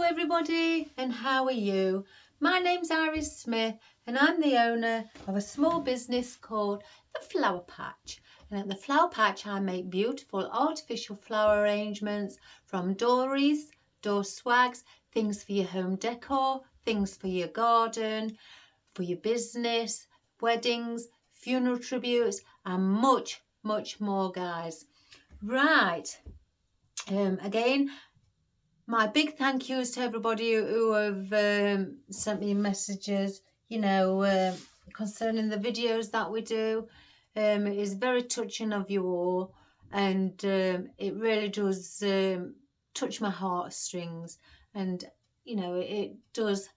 everybody, and how are you? My name's Iris Smith and I'm the owner of a small business called The Flower Patch. And at The Flower Patch I make beautiful artificial flower arrangements from door wreaths, door swags, things for your home decor, things for your garden, for your business, weddings, funeral tributes and much more, guys. Right, again, my big thank yous to everybody who have sent me messages, concerning the videos that we do. It is very touching of you all, and it really does touch my heartstrings. And it does.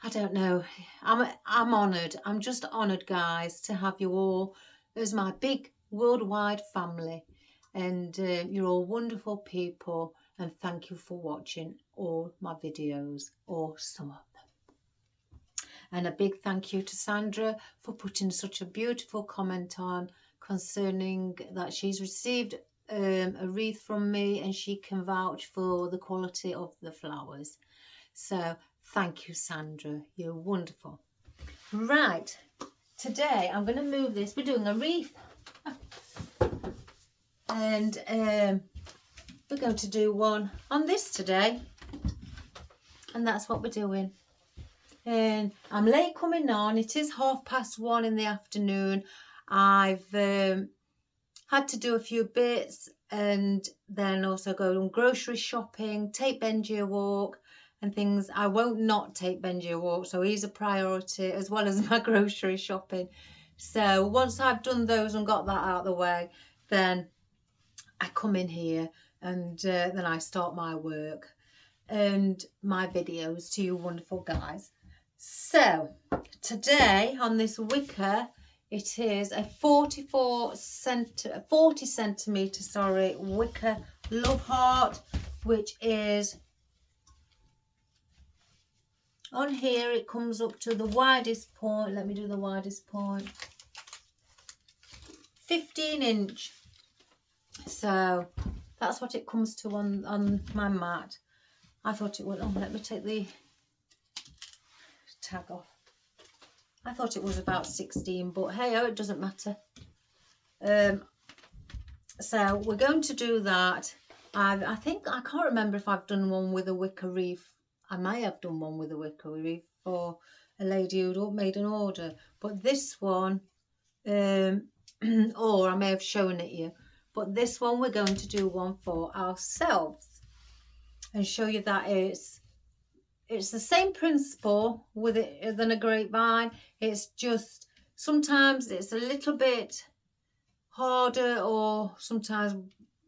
I don't know. I'm honoured. I'm just honoured, guys, to have you all as my big worldwide family, and you're all wonderful people. And thank you for watching all my videos, or some of them. And a big thank you to Sandra for putting such a beautiful comment on concerning that she's received a wreath from me and she can vouch for the quality of the flowers. So thank you, Sandra. You're wonderful. Right, today I'm going to move this. We're doing a wreath. And we're going to do one on this today, and that's what we're doing. And I'm late coming on. It is 1:30 in the afternoon. I've had to do a few bits and then also go on grocery shopping, take Benji a walk and things. I won't not take Benji a walk, so he's a priority as well as my grocery shopping. So once I've done those and got that out of the way, then I come in here and then I start my work and my videos to you wonderful guys. So today on this wicker, it is a 40 centimetre wicker loveheart, which is on here. It comes up to the widest point. Let me do the widest point. 15-inch. So that's what it comes to on my mat. I thought it would. Oh, let me take the tag off. I thought it was about 16, but hey, oh, it doesn't matter. So we're going to do that. I think I can't remember if I've done one with a wicker wreath. I may have done one with a wicker wreath for a lady who made an order, but this one, or I may have shown it you. But this one, we're going to do one for ourselves and show you that it's the same principle with it than a grapevine. It's just sometimes it's a little bit harder, or sometimes,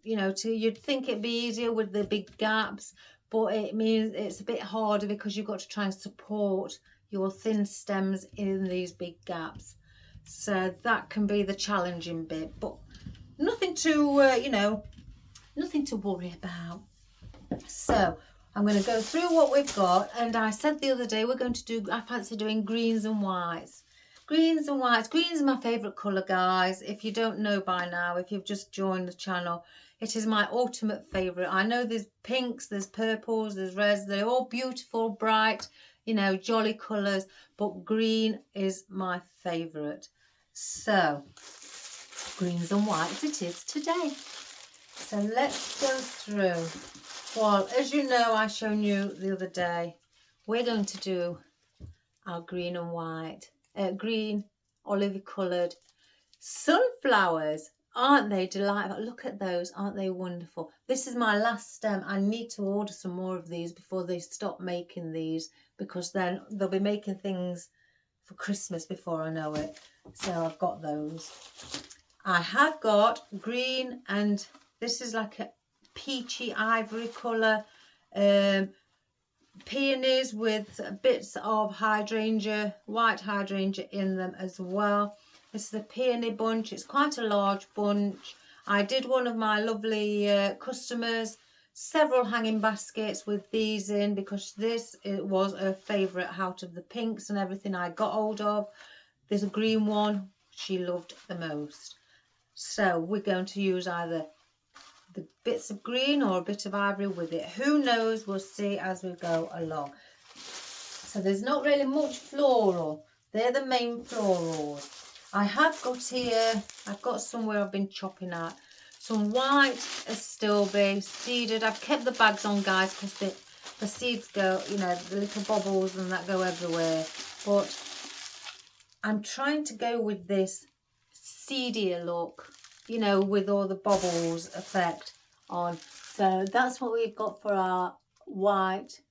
you'd think it'd be easier with the big gaps, but it means it's a bit harder because you've got to try and support your thin stems in these big gaps. So that can be the challenging bit, but nothing to nothing to worry about. So I'm going to go through what we've got, and I said the other day I fancy doing greens and whites. Greens and whites. Green's my favourite colour, guys. If you don't know by now, if you've just joined the channel, it is my ultimate favourite. I know there's pinks, there's purples, there's reds. They're all beautiful, bright, jolly colours, but green is my favourite. So greens and whites it is today. So let's go through. Well, as you know, I shown you the other day, we're going to do our green and white, green olive coloured sunflowers. Aren't they delightful? Look at those, aren't they wonderful? This is my last stem. I need to order some more of these before they stop making these, because then they'll be making things for Christmas before I know it. So I've got those. I have got green, and this is like a peachy ivory colour, peonies with bits of hydrangea, white hydrangea in them as well. This is a peony bunch. It's quite a large bunch. I did one of my lovely customers several hanging baskets with these in, because it was a favourite out of the pinks and everything I got hold of. There's a green one she loved the most. So we're going to use either the bits of green or a bit of ivory with it. Who knows? We'll see as we go along. So there's not really much floral. They're the main florals. I have got here, I've got somewhere I've been chopping out some white astilbe seeded. I've kept the bags on, guys, because the seeds go, you know, the little bobbles and that go everywhere. But I'm trying to go with this seedier look, you know, with all the bubbles effect on. So that's what we've got for our white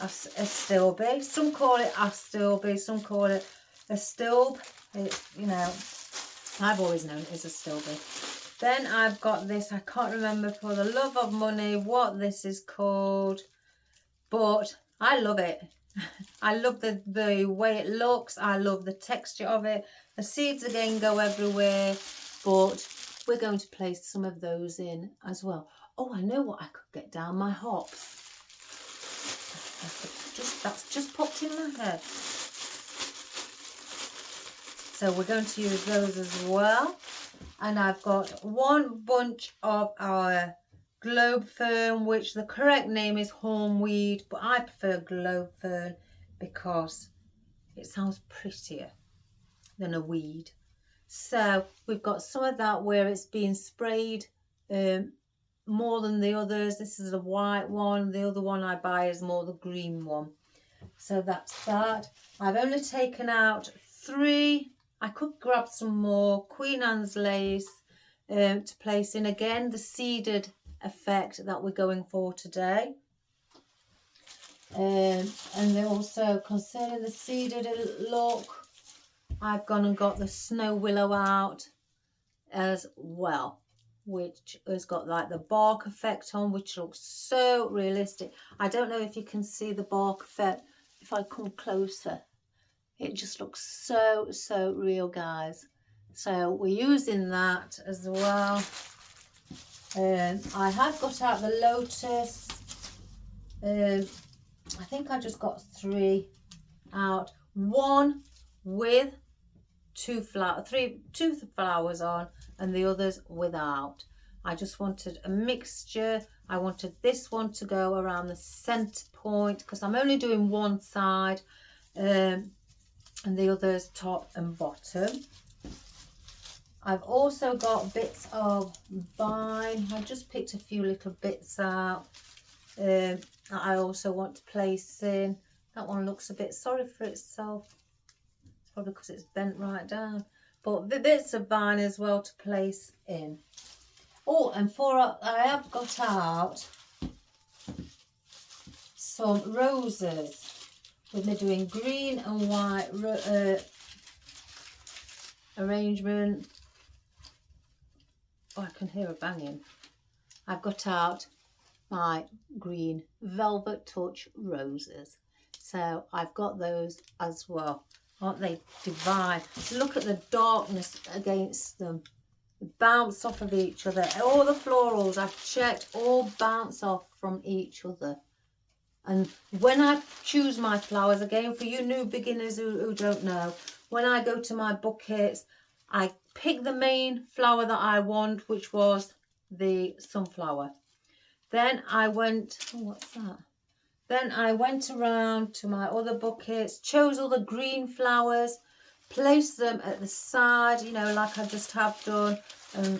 astilbe. Some call it astilbe, some call it astilbe. You know, I've always known it as astilbe. Then I've got this, I can't remember for the love of money what this is called, but I love it. I love the way it looks. I love the texture of it. The seeds again go everywhere, but we're going to place some of those in as well. Oh, I know what I could get down, my hops. That's just popped in my head. So we're going to use those as well. And I've got one bunch of our globe fern, which the correct name is hornweed, but I prefer globe fern because it sounds prettier than a weed. So we've got some of that where it's being sprayed more than the others. This is a white one. The other one I buy is more the green one. So that's that. I've only taken out 3. I could grab some more Queen Anne's lace to place in. Again, the seeded effect that we're going for today. And then also concerning the seeded look, I've gone and got the snow willow out as well, which has got like the bark effect on, which looks so realistic. I don't know if you can see the bark effect. If I come closer, it just looks so real, guys. So we're using that as well. I have got out the lotus. I think I just got 3 out. One with 2 flowers on, and the others without. I just wanted a mixture. I wanted this one to go around the center point because I'm only doing one side, and the others top and bottom. I've also got bits of vine. I just picked a few little bits out that I also want to place in. That one looks a bit sorry for itself. It's probably because it's bent right down. But the bits of vine as well to place in. Oh, and I have got out some roses. With me doing green and white arrangement. Oh, I can hear a banging. I've got out my green velvet touch roses. So I've got those as well. Aren't they divine? Look at the darkness against them. They bounce off of each other. All the florals I've checked all bounce off from each other. And when I choose my flowers, again, for you new beginners who don't know, when I go to my buckets, I pick the main flower that I want, which was the sunflower. Then I went, oh, what's that? Then I went around to my other buckets, chose all the green flowers, placed them at the side, you know, like I just have done, and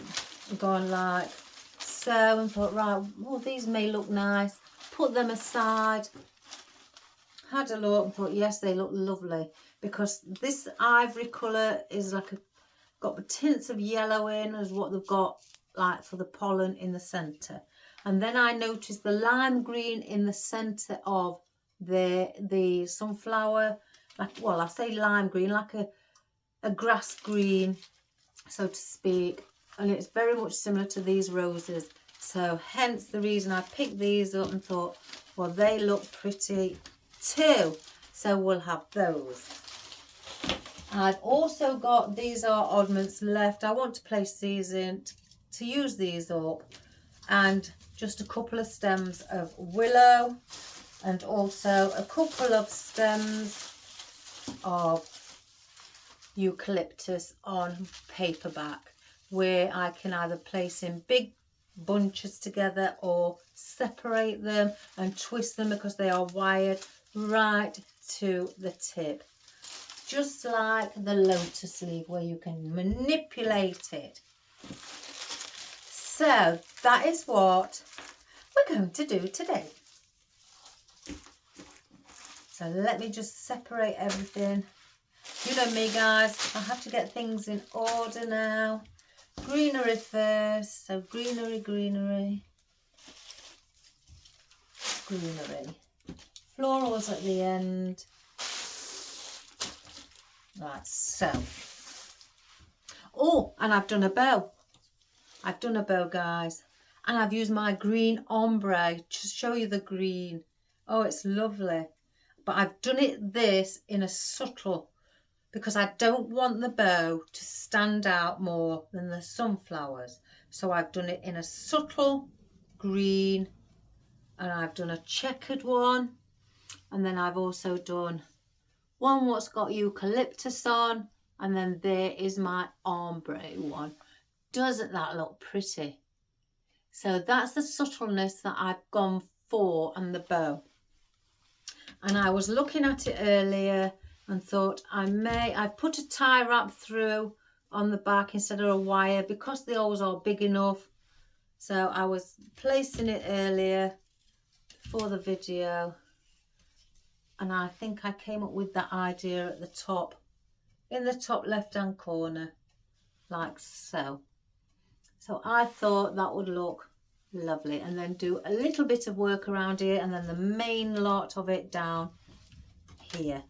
gone like so, and thought, right, well, these may look nice. Put them aside, had a look and thought, yes, they look lovely, because this ivory colour is like got the tints of yellow in as what they've got like for the pollen in the centre. And then I noticed the lime green in the centre of the sunflower, like, well, I say lime green, like a grass green, so to speak, and it's very much similar to these roses. So hence the reason I picked these up and thought, well, they look pretty too. So we'll have those. I've also got, these are oddments left. I want to place these in to use these up. And just a couple of stems of willow. And also a couple of stems of eucalyptus on paperback. where I can either place in big bunches together or separate them and twist them because they are wired right to the tip. Just like the lotus leaf where you can manipulate it. So that is what we're going to do today. So let me just separate everything. You know me, guys, I have to get things in order now. Greenery first, so greenery, greenery, greenery. Florals at the end. Right, so. Oh, and I've done a bow. I've done a bow, guys. And I've used my green ombre to show you the green. Oh, it's lovely. But I've done this in a subtle, because I don't want the bow to stand out more than the sunflowers. So I've done it in a subtle green, and I've done a checkered one. And then I've also done one what's got eucalyptus on, and then there is my ombre one. Doesn't that look pretty? So that's the subtleness that I've gone for on the bow. And I was looking at it earlier and thought I've put a tie wrap through on the back instead of a wire because the holes are big enough. So I was placing it earlier for the video, and I think I came up with that idea at the top, in the top left hand corner, like so. So I thought that would look lovely, and then do a little bit of work around here, and then the main lot of it down here,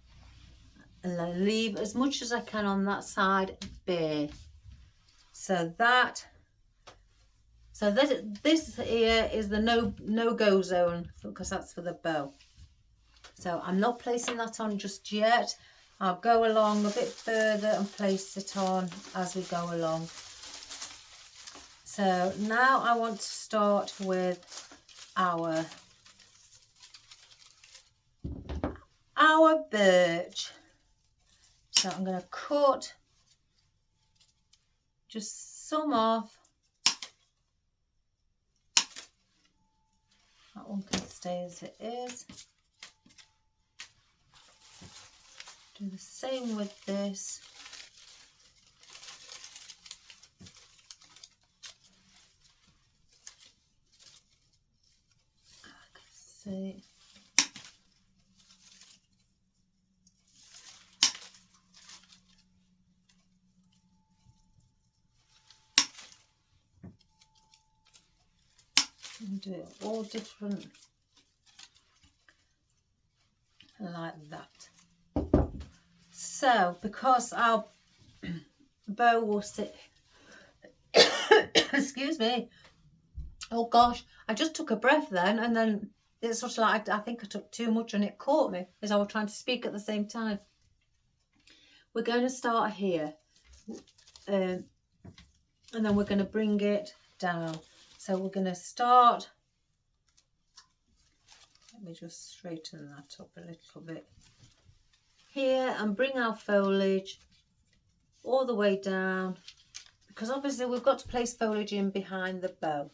and then leave as much as I can on that side bare. So this here is the no-go zone, because that's for the bow. So I'm not placing that on just yet. I'll go along a bit further and place it on as we go along. So now I want to start with our birch. So I'm going to cut just some off. That one can stay as it is. Do the same with this. See. And do it all different like that. So because our bow will sit excuse me, oh gosh, I just took a breath then, and then it's sort of like I think I took too much and it caught me as I was trying to speak at the same time. We're going to start here, and then we're going to bring it down. So we're going to start, let me just straighten that up a little bit here and bring our foliage all the way down, because obviously we've got to place foliage in behind the bow.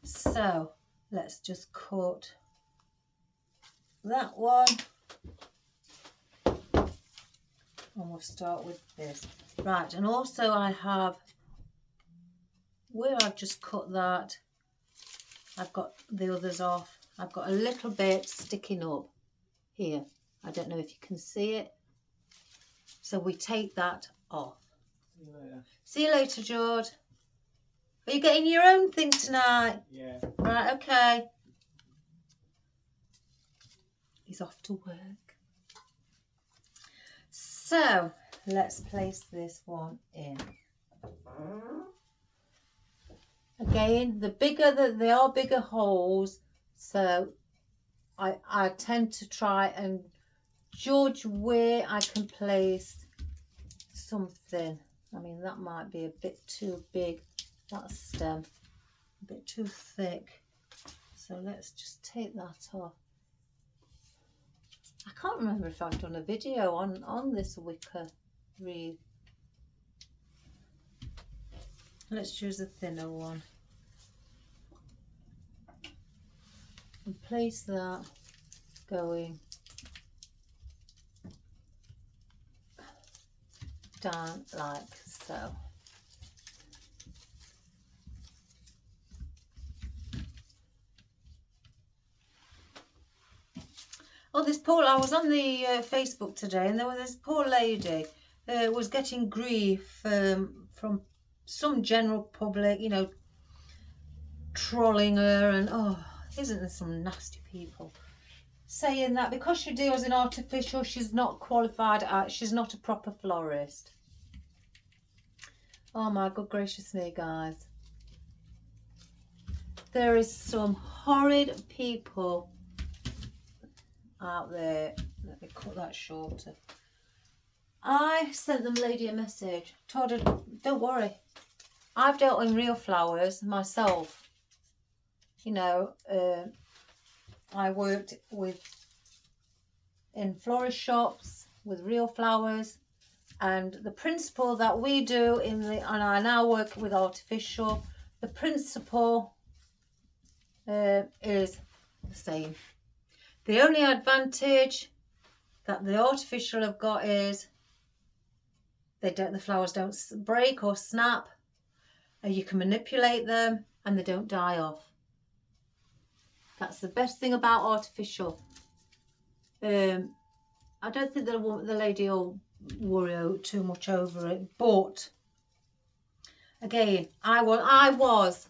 So let's just cut that one, and we'll start with this. Right, and also I have, where I've just cut that, I've got the others off. I've got a little bit sticking up here. I don't know if you can see it. So we take that off. See you later. See you later, George. Are you getting your own thing tonight? Yeah. Right, okay. He's off to work. So let's place this one in. Again, the bigger they are bigger holes, so I tend to try and judge where I can place something. I mean, that might be a bit too big, that stem, a bit too thick. So let's just take that off. I can't remember if I've done a video on this wicker wreath. Let's choose a thinner one. And place that going down like so. Oh, I was on the Facebook today, and there was this poor lady was getting grief from some general public, you know, trolling her, and oh, isn't there some nasty people saying that because she deals in artificial, she's not qualified, she's not a proper florist. Oh my good gracious me, guys. There is some horrid people out there. Let me cut that shorter. I sent the lady a message, told her, don't worry, I've dealt in real flowers myself. You know, I worked in florist shops with real flowers, and the principle that we do and I now work with artificial, the principle is the same. The only advantage that the artificial have got is the flowers don't break or snap, and you can manipulate them and they don't die off. That's the best thing about artificial. I don't think the lady will worry too much over it, but again, I was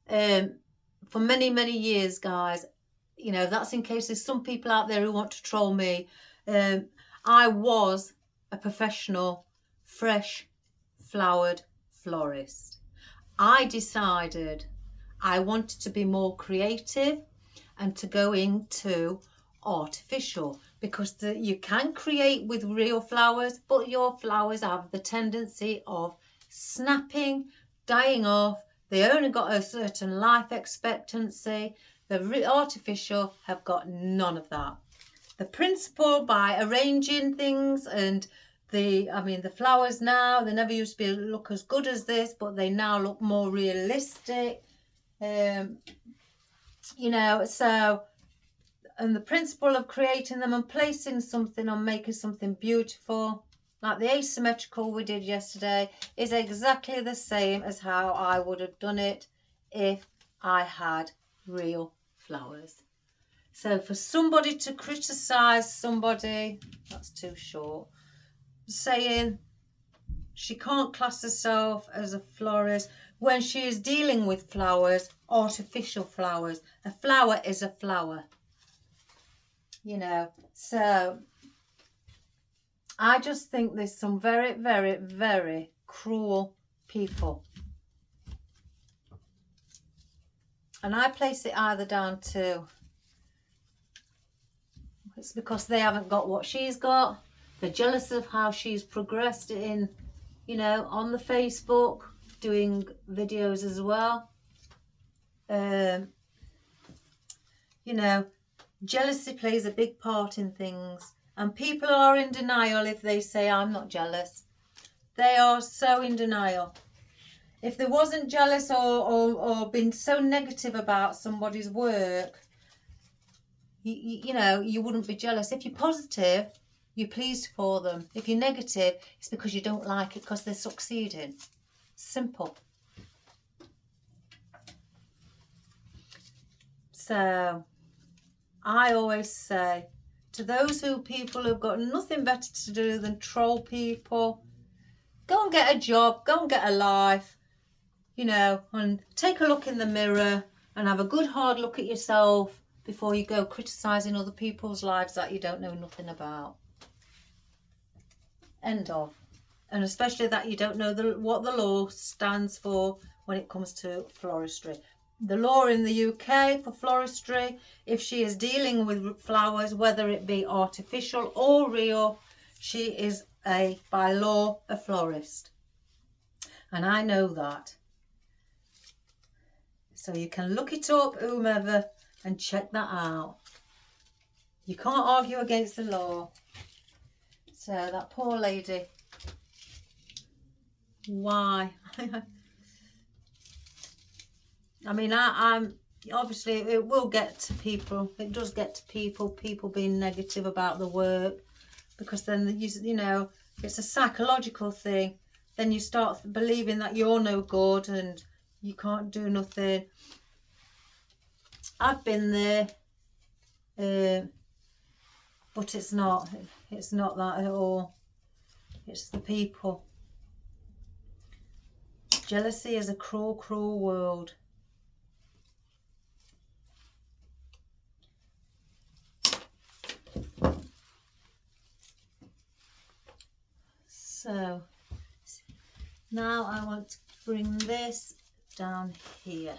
for many years, guys, you know, that's in case there's some people out there who want to troll me. I was a professional fresh flowered florist. I decided I wanted to be more creative and to go into artificial, because you can create with real flowers, but your flowers have the tendency of snapping, dying off. They only got a certain life expectancy. The artificial have got none of that. The principle by arranging things, and the flowers now, they never used to look as good as this, but they now look more realistic. You know, so, and the principle of creating them and placing something on, making something beautiful, like the asymmetrical we did yesterday, is exactly the same as how I would have done it if I had real flowers. So for somebody to criticize somebody, that's too short, saying she can't class herself as a florist when she is dealing with flowers, artificial flowers. A flower is a flower, you know. So I just think there's some very cruel people, and I place it either down to it's because they haven't got what she's got. They're jealous of how she's progressed in, you know, on the Facebook, doing videos as well. You know, jealousy plays a big part in things, and people are in denial if they say I'm not jealous. They are so in denial. If they wasn't jealous or been so negative about somebody's work, you know, you wouldn't be jealous. If you're positive, you're pleased for them. If you're negative, it's because you don't like it because they're succeeding. Simple. So I always say to those people who've got nothing better to do than troll people, go and get a job, go and get a life, you know, and take a look in the mirror and have a good hard look at yourself before you go criticising other people's lives that you don't know nothing about. End of. And especially that you don't know what the law stands for when it comes to floristry. The law in the UK for floristry, if she is dealing with flowers, whether it be artificial or real, she is by law a florist. And I know that. So you can look it up, whomever, and check that out. You can't argue against the law. So that poor lady, why? I mean, I'm obviously it will get to people. It does get to people being negative about the work, because then you know, it's a psychological thing. Then you start believing that you're no good and you can't do nothing. I've been there, but it's not that at all. It's the people. Jealousy is a cruel, cruel world. So now I want to bring this down here.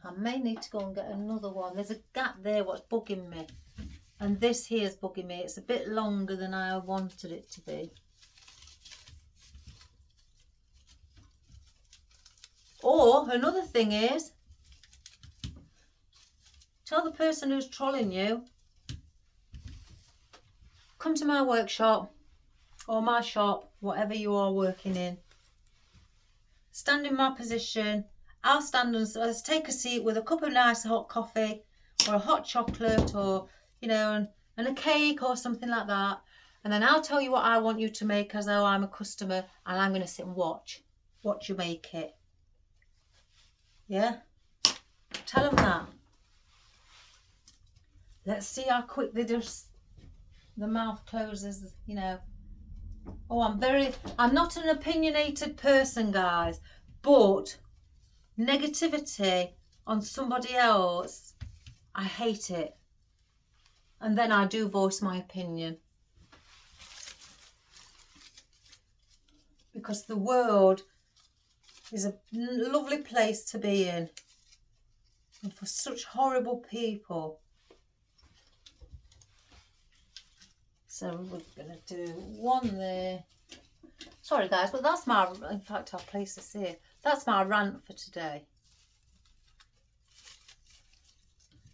I may need to go and get another one. There's a gap there what's bugging me. And this here is bugging me. It's a bit longer than I wanted it to be. Or another thing is, tell the person who's trolling you, come to my workshop or my shop, whatever you are working in. Stand in my position. I'll stand and take a seat with a cup of nice hot coffee or a hot chocolate, or, you know, and a cake or something like that. And then I'll tell you what I want you to make as though I'm a customer, and I'm going to sit and watch you make it. Yeah? Tell them that. Let's see how quick they just, the mouth closes, you know. Oh, I'm not an opinionated person, guys, but negativity on somebody else, I hate it. And then I do voice my opinion. Because the world is a lovely place to be in. And for such horrible people. So we're going to do one there. Sorry guys, but that's my, in fact I'll place this here. That's my rant for today.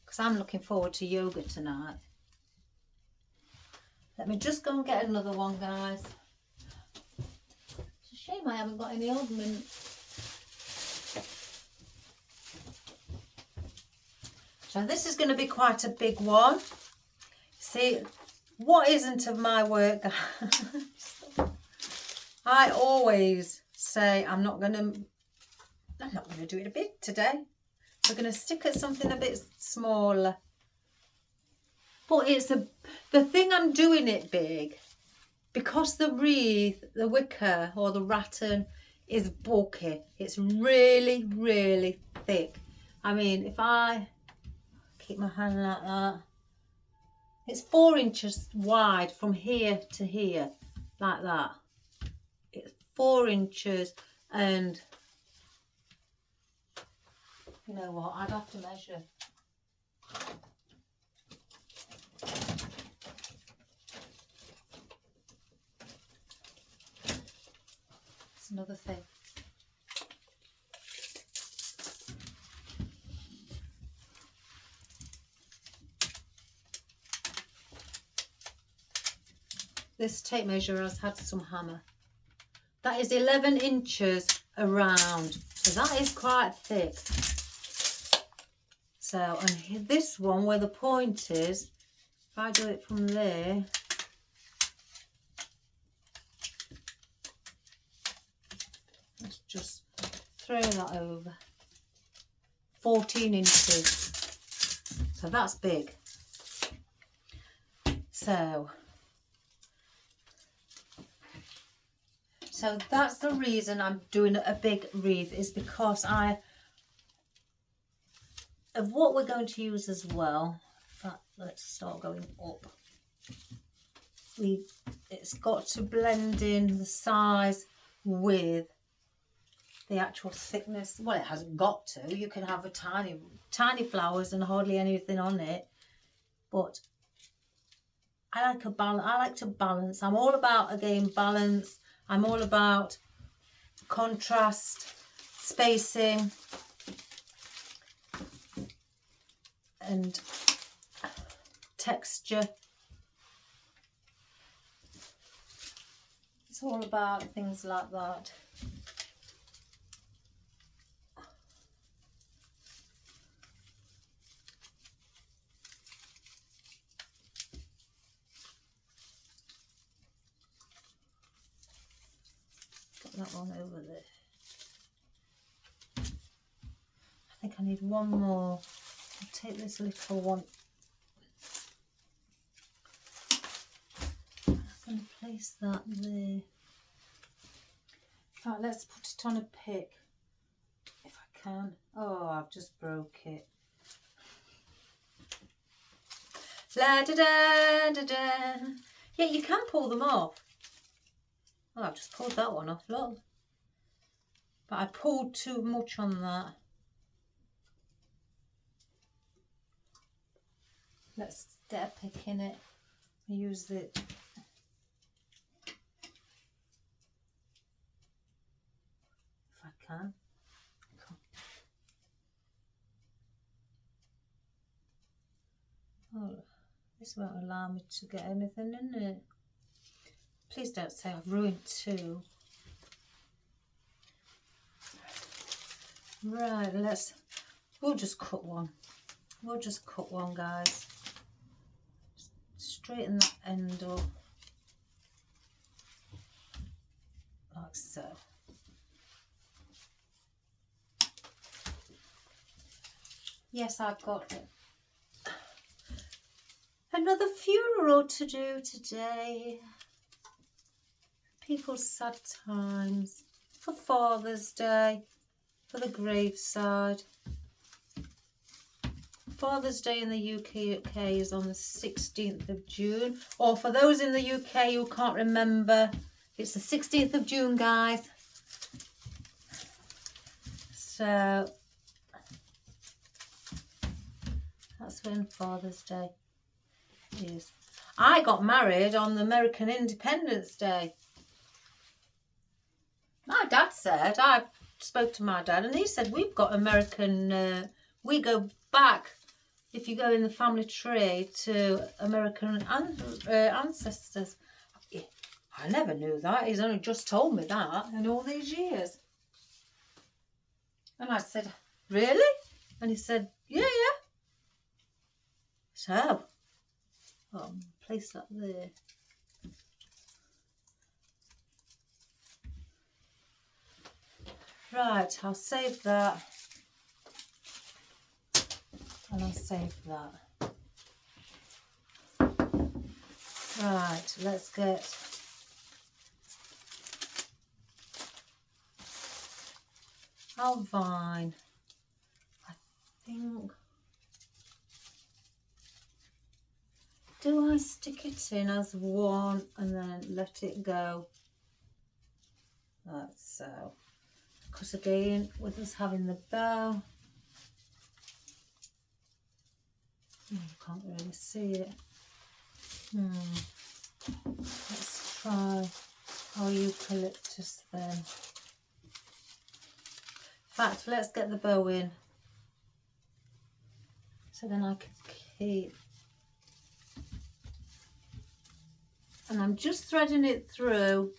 Because I'm looking forward to yoga tonight. Let me just go and get another one, guys. It's a shame I haven't got any ornaments. So this is going to be quite a big one. See, what isn't of my work, guys? I always say I'm not going to do it a big today. We're going to stick at something a bit smaller. But it's the thing I'm doing it big, because the wreath, the wicker or the rattan is bulky. It's really, really thick. I mean, if I keep my hand like that, it's 4 inches wide from here to here, like that. It's 4 inches, and you know what, I'd have to measure. It's another thing. This tape measure has had some hammer. That is 11 inches around, so that is quite thick. So, and this one where the point is, if I do it from there, let's just throw that over, 14 inches. So that's big. So that's the reason I'm doing a big wreath, is because of what we're going to use as well. In fact, let's start going up. It's got to blend in the size with the actual thickness. Well, it hasn't got to. You can have a tiny flowers and hardly anything on it. But I like to balance. I'm all about, again, balance. I'm all about contrast, spacing, and texture. It's all about things like that. that one over there. I think I need one more. I'll take this little one. I'm going to place that there. Right, let's put it on a pick if I can. Oh, I've just broke it. La da da da da. Yeah, you can pull them off. Oh, I've just pulled that one off, look. But I pulled too much on that. Let's get a pick in it. Use it. If I can. Oh, this won't allow me to get anything in it. Please don't say I've ruined two. Right, we'll just cut one. We'll just cut one, guys. Straighten that end up. Like so. Yes, I've got it. Another funeral to do today. People's sad times. For Father's Day. For the graveside. Father's Day in the UK is on the 16th of June. Or for those in the UK who can't remember, it's the 16th of June, guys. So that's when Father's Day is. I got married on the American Independence Day. My dad said, I spoke to my dad and he said, we've got American, we go back, if you go in the family tree, to American ancestors. I never knew that. He's only just told me that in all these years. And I said, really? And he said, yeah. So, I'll place that there. Right, I'll save that. And I'll save that. Right, let's get our vine. I think. Do I stick it in as one and then let it go? Like so. Because again, with us having the bow, you can't really see it. Let's try our eucalyptus then. In fact, let's get the bow in. So then I can keep. And I'm just threading it through.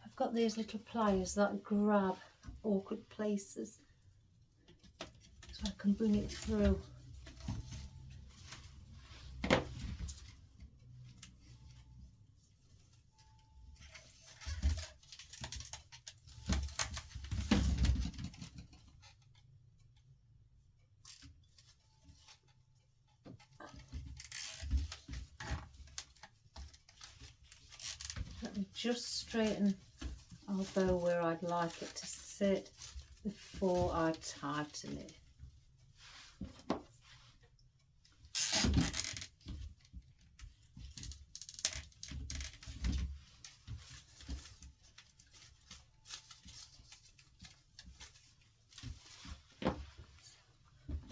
I've got these little pliers that grab awkward places so I can bring it through. Let me just straighten our bow where I'd like it to sit before I tighten it.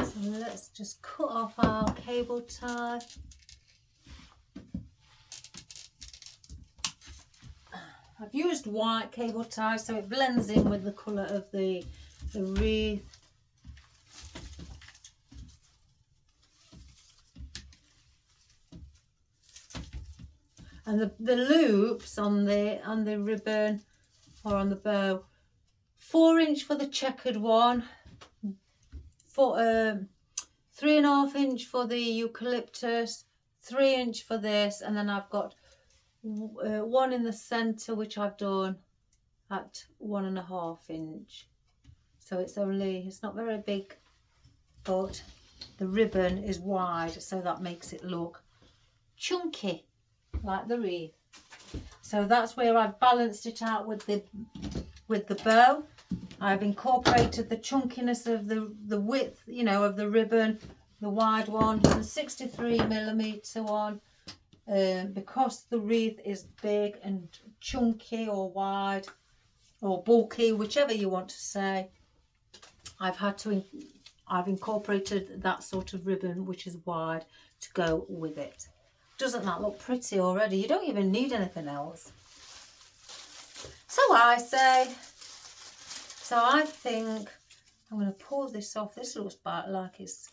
So let's just cut off our cable tie. I've used white cable tie so it blends in with the colour of the wreath. And the loops on the ribbon or on the bow 4" for the checkered one, for 3.5" for the eucalyptus, 3" for this, and then I've got one in the center which I've done at 1.5". So it's not very big, but the ribbon is wide, so that makes it look chunky like the wreath. So that's where I've balanced it out with the bow. I've incorporated the chunkiness of the width, you know, of the ribbon, the wide one, the 63mm one, because the wreath is big and chunky or wide or bulky, whichever you want to say. I've incorporated that sort of ribbon which is wide to go with it. Doesn't that look pretty already? You don't even need anything else. So I say. So I think I'm going to pull this off. This looks like it's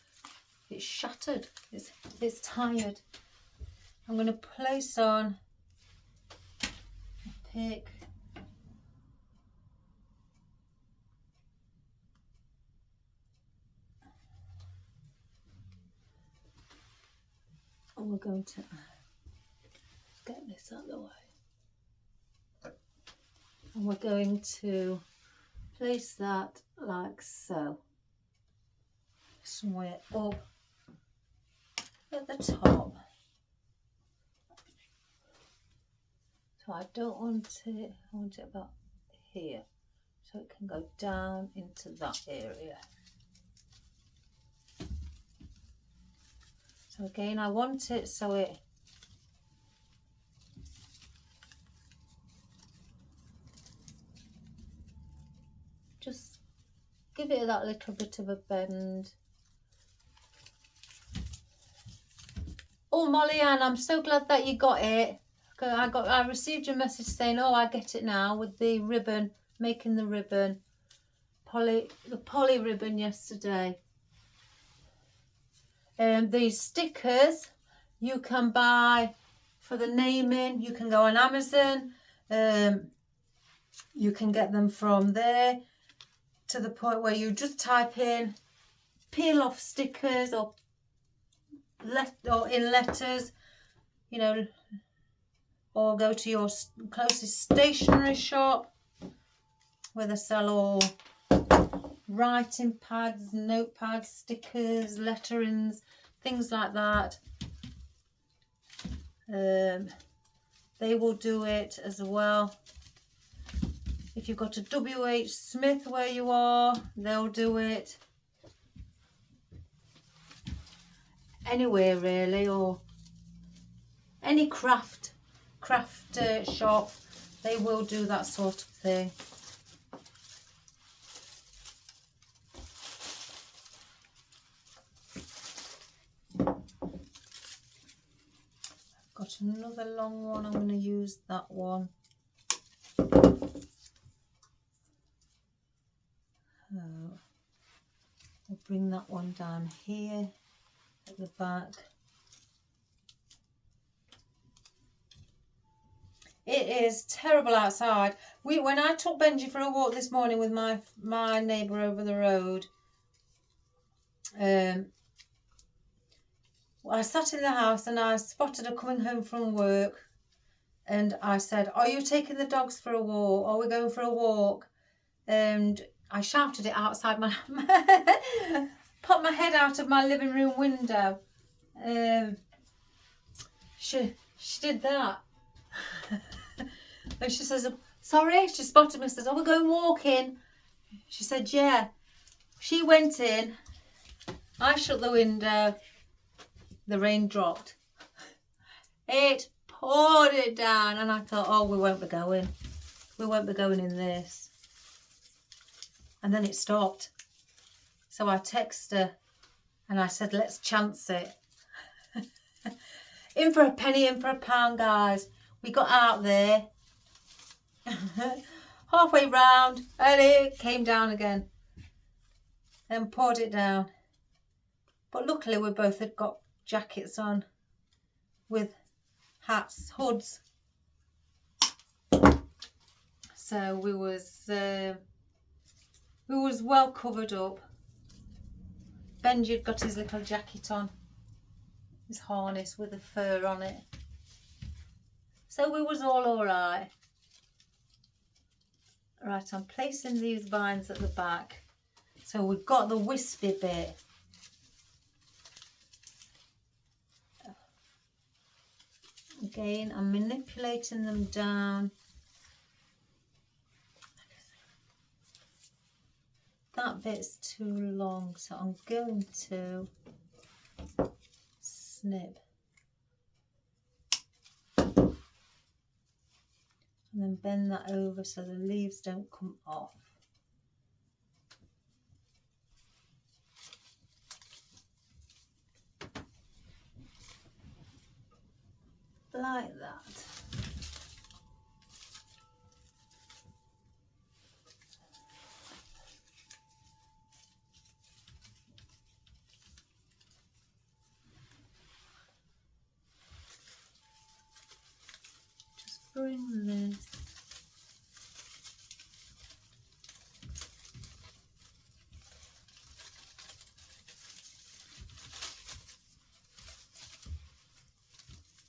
shattered. It's tired. I'm going to place on a pick. And we're going to get this out of the way. And we're going to place that like so, somewhere up at the top. So I don't want it, I want it about here, so it can go down into that area. So again, I want it so it just give it that little bit of a bend. Oh, Molly Ann, I'm so glad that you got it. I received your message saying, oh, I get it now with the ribbon, making the ribbon, the poly ribbon yesterday. These stickers you can buy for the naming. You can go on Amazon. You can get them from there, to the point where you just type in peel off stickers or in letters, you know, or go to your closest stationery shop where they sell all writing pads, notepads, stickers, letterings, things like that. They will do it as well. If you've got a WH Smith where you are, they'll do it. Anywhere really, or any craft shop, they will do that sort of thing. Got another long one, I'm going to use that one. I'll bring that one down here at the back. It is terrible outside. When I took Benji for a walk this morning with my neighbour over the road, I sat in the house and I spotted her coming home from work, and I said, are you taking the dogs for a walk? Are we going for a walk? And I shouted it outside my popped my head out of my living room window. She did that. And she says, sorry, she spotted me, says, oh, we're going walking. She said, yeah. She went in, I shut the window, the rain dropped. It poured it down, and I thought, oh, we won't be going. We won't be going in this. And then it stopped. So I texted her and I said, let's chance it. In for a penny, in for a pound, guys. We got out there. Halfway round, and it came down again and poured it down. But luckily we both had got jackets on with hats, hoods. So we was We was well covered up. Benji had got his little jacket on, his harness with a fur on it. So we was all right. Right, I'm placing these vines at the back. So we've got the wispy bit. Again, I'm manipulating them down. That bit's too long, so I'm going to snip. And then bend that over so the leaves don't come off. Like that. Just bring this.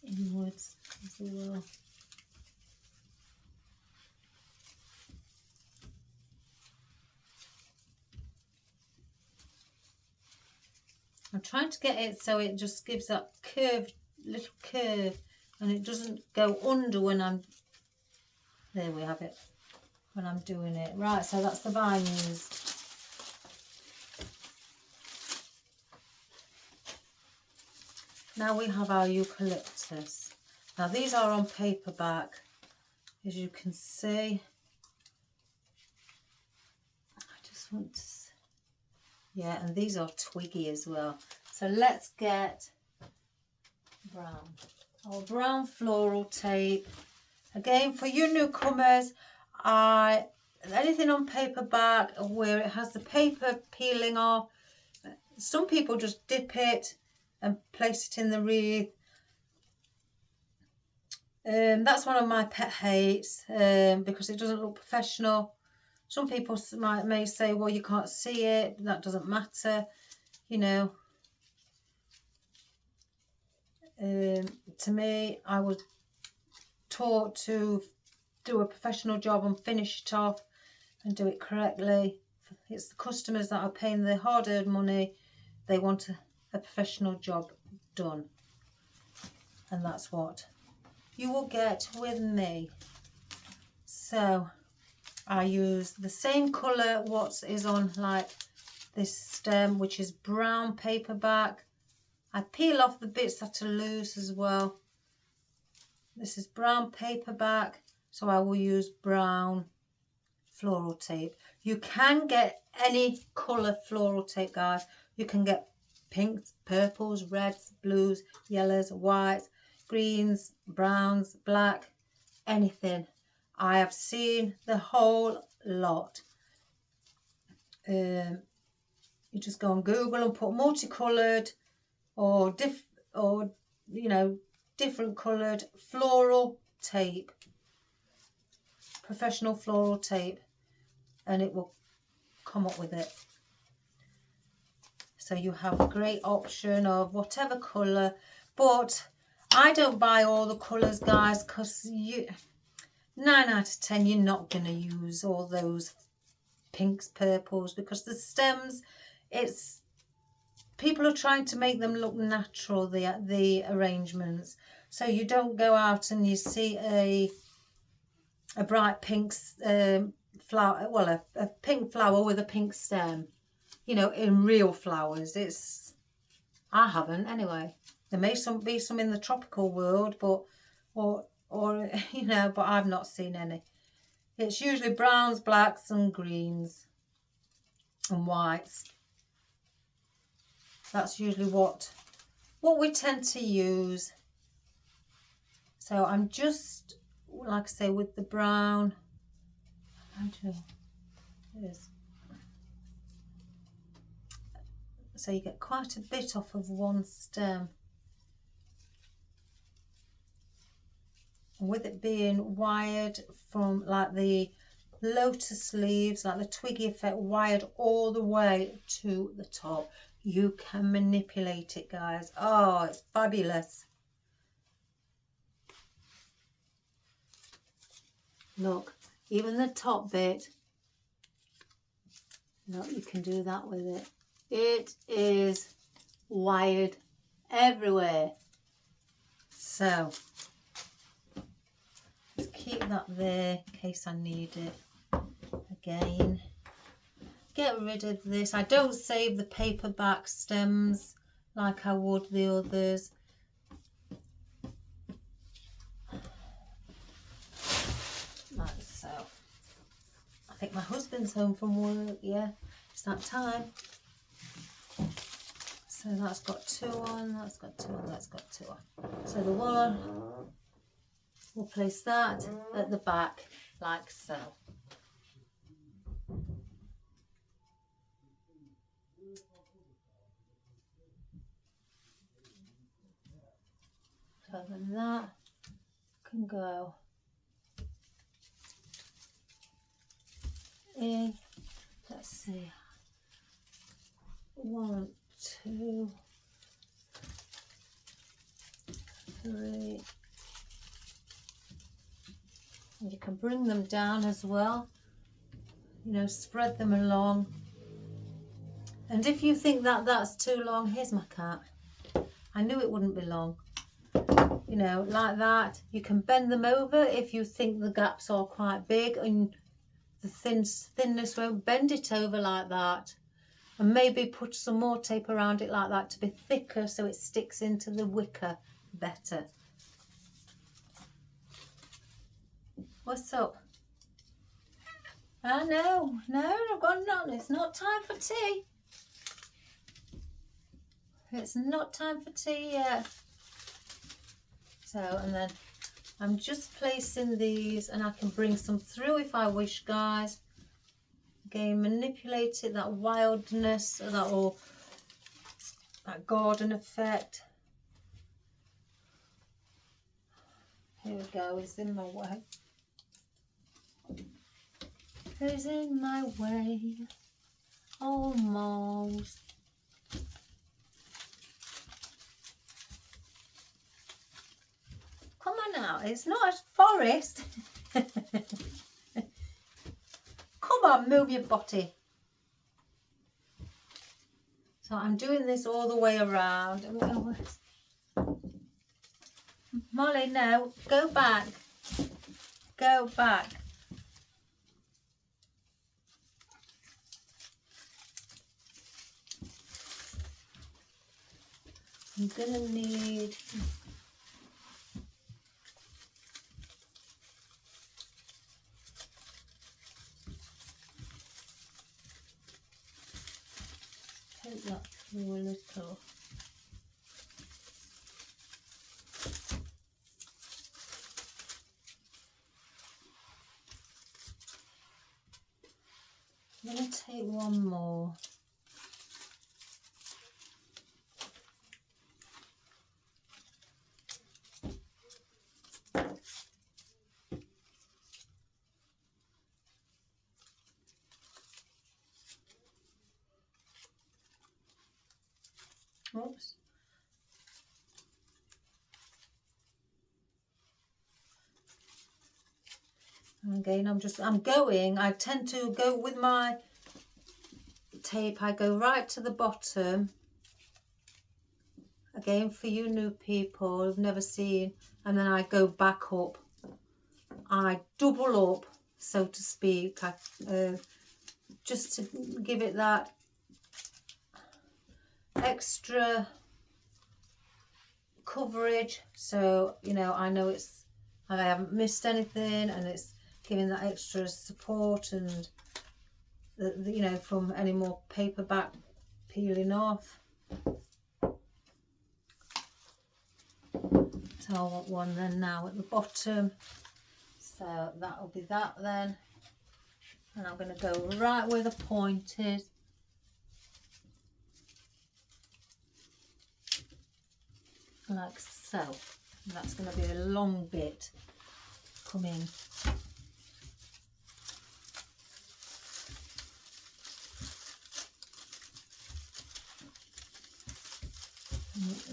Inwards as well. I'm trying to get it so it just gives that curved little curve and it doesn't go under when I'm, there we have it, when I'm doing it. Right, so that's the vine used. Now we have our eucalyptus. Now these are on paperback, as you can see. I just want to, yeah, and these are twiggy as well. So let's get brown. Our brown floral tape. Again, for you newcomers, anything on paperback where it has the paper peeling off, some people just dip it and place it in the wreath. That's one of my pet hates because it doesn't look professional. Some people may say, well, you can't see it, but that doesn't matter, you know. To me, I was taught to do a professional job and finish it off and do it correctly. It's the customers that are paying their hard-earned money. They want a professional job done, and that's what you will get with me. So I use the same colour what is on like this stem, which is brown paperback. I peel off the bits that are loose as well. This is brown paperback, so I will use brown floral tape. You can get any colour floral tape, guys. You can get pinks, purples, reds, blues, yellows, whites, greens, browns, black, anything. I have seen the whole lot. You just go on Google and put multicoloured or different coloured floral tape, professional floral tape, and it will come up with it. So you have a great option of whatever colour, but I don't buy all the colours, guys, because 9 out of 10 you're not going to use all those pinks, purples, because the stems, people are trying to make them look natural, the arrangements. So you don't go out and you see a bright pink flower, well, a pink flower with a pink stem, you know, in real flowers. I haven't anyway. There may be some in the tropical world, but or you know, but I've not seen any. It's usually browns, blacks and greens and whites. That's usually what we tend to use. So I'm just, like I say, with the brown, so you get quite a bit off of one stem. And with it being wired from like the lotus leaves, like the twiggy effect, wired all the way to the top. You can manipulate it, guys. Oh, it's fabulous. Look, even the top bit. Look, you can do that with it. It is wired everywhere. So let's keep that there in case I need it again. Get rid of this. I don't save the paperback stems like I would the others. Like so. I think my husband's home from work. Yeah, it's that time. So that's got 2 on, that's got 2 on, that's got 2 on. So the one, we'll place that at the back like so. So then that can go in. Let's see. 1, 2, 3. And you can bring them down as well. You know, spread them along. And if you think that that's too long, here's my cat. I knew it wouldn't be long. You know, like that. You can bend them over if you think the gaps are quite big and the thinness won't. Bend it over like that. And maybe put some more tape around it like that to be thicker so it sticks into the wicker better. What's up? I know, no, I've got none. It's not time for tea. It's not time for tea yet. So, and then I'm just placing these, and I can bring some through if I wish, guys. Again, manipulate it, that wildness, that garden effect. Here we go, it's in my way. It's in my way, almost. Come on now, it's not a forest. Come on, move your body. So I'm doing this all the way around. Molly, no, go back. Go back. I'm gonna need take that through a little. I'm going to take one more. Oops. Again, I tend to go with my tape, I go right to the bottom. Again, for you new people who've never seen, and then I go back up. I double up, so to speak, just to give it that extra coverage, so you know I know I haven't missed anything, and it's giving that extra support, and you know, from any more paperback peeling off. So I want one then now at the bottom, so that'll be that then, and I'm going to go right where the point is. Like so. And that's going to be a long bit coming.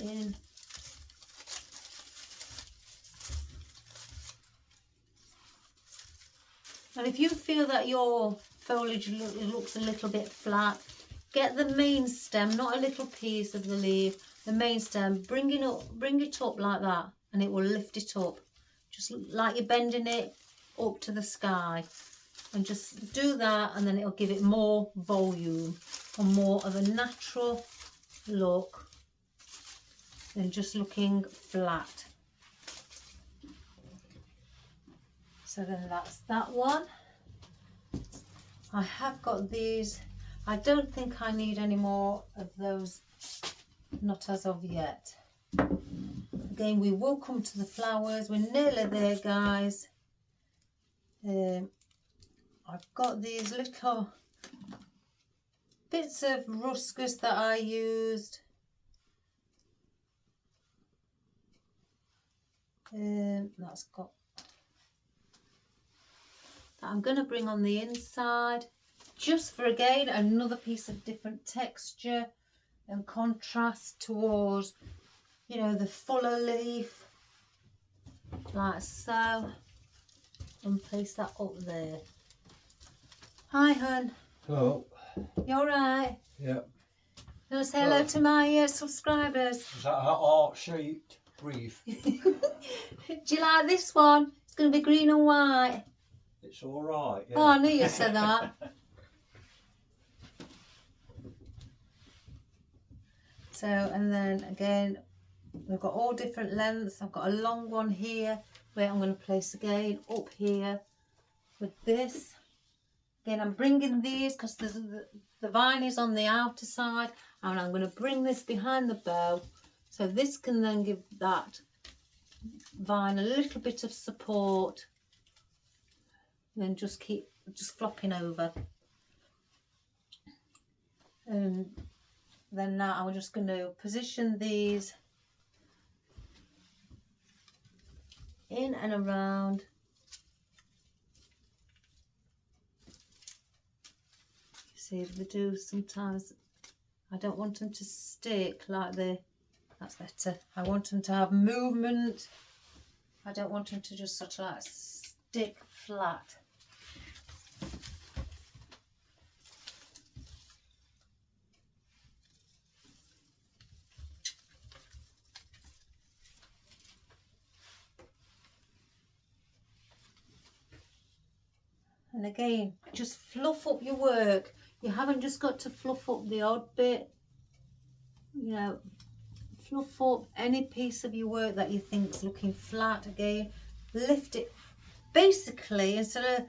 in. And if you feel that your foliage looks a little bit flat, get the main stem, not a little piece of the leaf, the main stem, bring it up like that, and it will lift it up. Just like you're bending it up to the sky. And just do that, and then it'll give it more volume and more of a natural look than just looking flat. So then that's that one. I have got these. I don't think I need any more of those, not as of yet. Again, we will come to the flowers. We're nearly there, guys. I've got these little bits of ruscus that I used. That's got that I'm going to bring on the inside, just for again another piece of different texture and contrast towards, you know, the fuller leaf, like so, and place that up there. Hi, hun. Hello. You alright? Yeah. You want to say hello to my subscribers? Is that an art-shaped wreath? Do you like this one? It's going to be green and white. It's all right. Yeah. Oh, I knew you said that. So, and then again, we've got all different lengths. I've got a long one here where I'm going to place again up here with this. Again, I'm bringing these because the vine is on the outer side, and I'm going to bring this behind the bow, so this can then give that vine a little bit of support, and then just keep flopping over. And then now I'm just going to position these in and around. See, they do sometimes. I don't want them to stick like that's better. I want them to have movement. I don't want them to just sort of like stick flat. And again, just fluff up your work. You haven't just got to fluff up the odd bit. You know, fluff up any piece of your work that you think's looking flat. Again, lift it. Basically, instead of,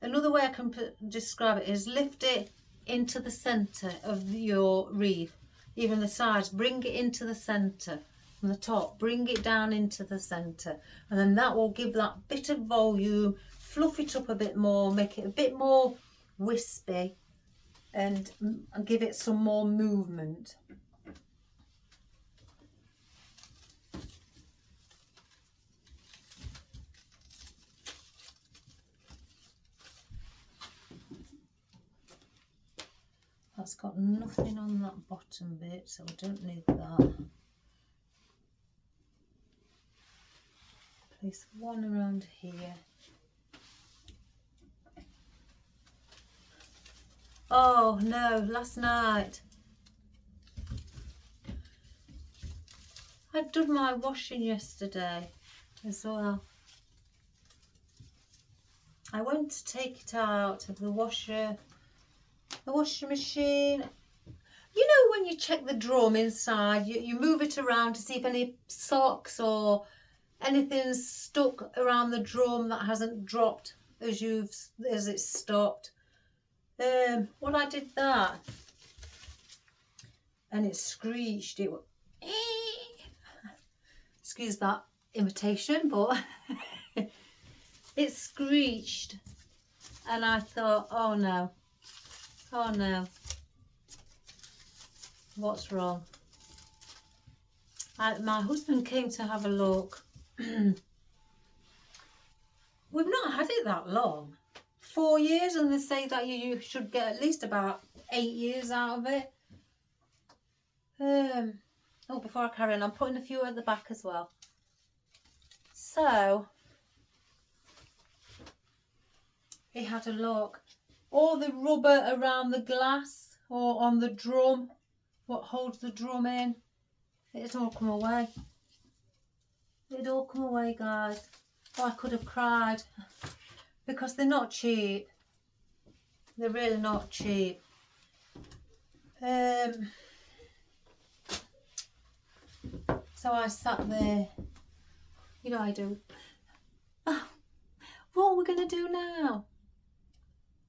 another way I can describe it is lift it into the centre of your wreath. Even the sides, bring it into the centre. From the top, bring it down into the centre. And then that will give that bit of volume, fluff it up a bit more, make it a bit more wispy, and give it some more movement. That's got nothing on that bottom bit, so I don't need that. Place one around here. Oh no, last night I'd done my washing yesterday as well. I went to take it out of the washing machine. You know, when you check the drum inside, you move it around to see if any socks or anything's stuck around the drum that hasn't dropped as it's stopped. Well, I did that, and it screeched. It excuse that imitation, but it screeched, and I thought, oh no, what's wrong? My husband came to have a look. We've not had it that long. 4 years, and they say that you should get at least about 8 years out of it. Oh, before I carry on, I'm putting a few at the back as well. So, he had a look. All the rubber around the glass or on the drum, what holds the drum in, it's all come away. It'd all come away, guys. Oh, I could have cried. Because they're not cheap. They're really not cheap. So I sat there. You know I do. Oh, what are we going to do now?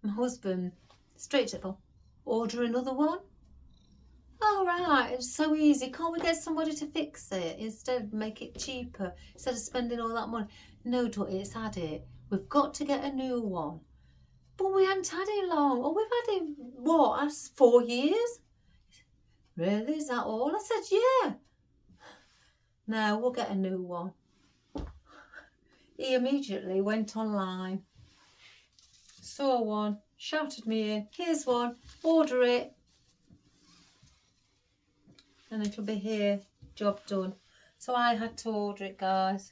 My husband, straight to the point, order another one. All right, it's so easy. Can't we get somebody to fix it instead? Make it cheaper instead of spending all that money. No, Dottie, it's had it. We've got to get a new one. But we haven't had it long. Oh, we've had it, what, that's 4 years? Really, is that all? I said, yeah. No, we'll get a new one. He immediately went online, saw one, shouted me in, here's one, order it. And it'll be here, job done. So I had to order it, guys.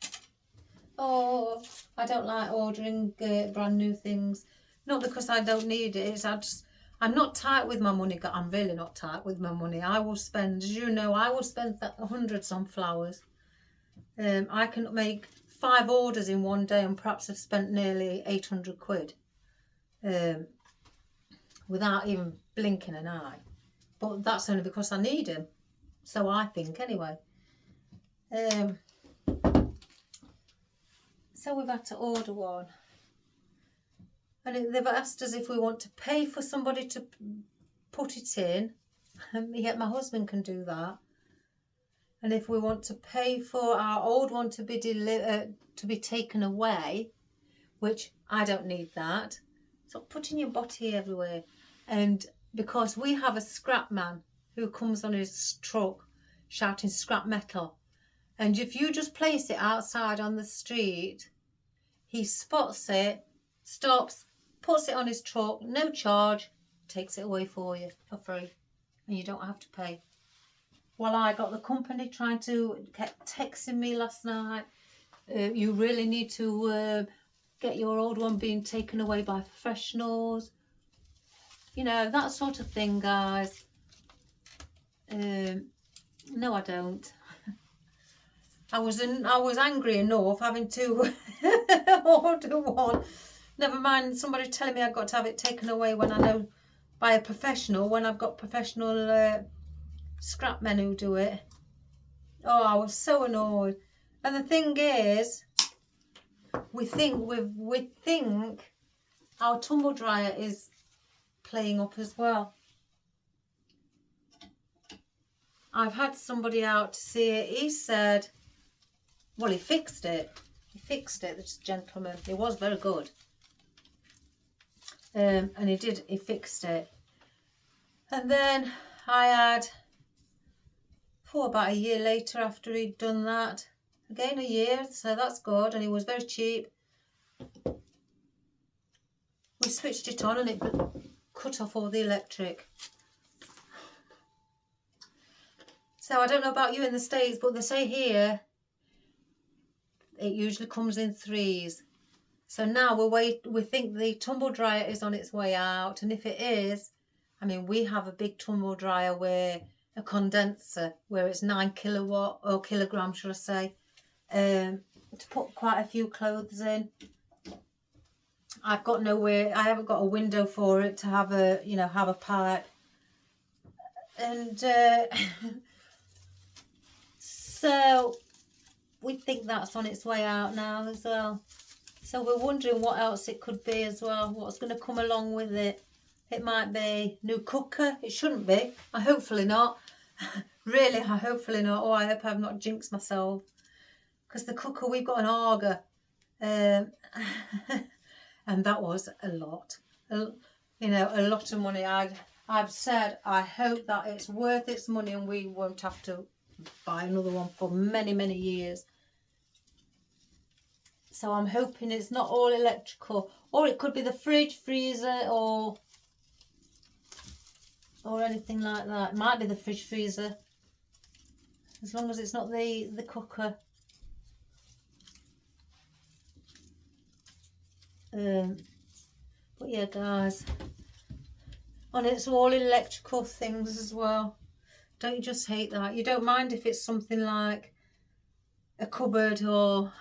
Oh, I don't like ordering brand new things. Not because I don't need it, it's I'm not tight with my money. I'm really not tight with my money. I will spend, as you know, I will spend hundreds on flowers. I can make 5 orders in one day and perhaps have spent nearly 800 quid without even blinking an eye. But that's only because I need them. So I think, anyway. So we've had to order one. And they've asked us if we want to pay for somebody to put it in. Yet my husband can do that. And if we want to pay for our old one to be taken away, which I don't need that. Stop putting your body everywhere. And because we have a scrap man who comes on his truck shouting scrap metal. And if you just place it outside on the street, he spots it, stops, puts it on his truck, no charge, takes it away for you for free. And you don't have to pay. Well, I got the company trying to kept texting me last night. You really need to get your old one being taken away by professionals. You know, that sort of thing, guys. No, I don't. I was angry enough having to order one. Never mind somebody telling me I've got to have it taken away when I know by a professional, when I've got professional scrap men who do it. Oh, I was so annoyed. And the thing is, we think our tumble dryer is playing up as well. I've had somebody out to see it. He said, well, he fixed it. He fixed it, this gentleman. It was very good. And he fixed it. And then I had, for about a year later after he'd done that, again a year, so that's good, and it was very cheap. We switched it on and it cut off all the electric. So I don't know about you in the States, but they say here it usually comes in 3s. So now we think the tumble dryer is on its way out, and if it is, I mean, we have a big tumble dryer where a condenser where it's 9 kilowatt or kilograms, should I say, to put quite a few clothes in. I've got nowhere. I haven't got a window for it to have a, you know, have a pipe, and so we think that's on its way out now as well. So we're wondering what else it could be as well. What's going to come along with it? It might be new cooker. It shouldn't be. Hopefully not. Really, hopefully not. Oh, I hope I've not jinxed myself. Because the cooker, we've got an auger. And that was a lot. You know, a lot of money. I've said I hope that it's worth its money and we won't have to buy another one for many, many years. So I'm hoping it's not all electrical. Or it could be the fridge, freezer, or anything like that. It might be the fridge, freezer. as long as it's not the cooker. But yeah, guys, and it's all electrical things as well. Don't you just hate that? You don't mind if it's something like a cupboard or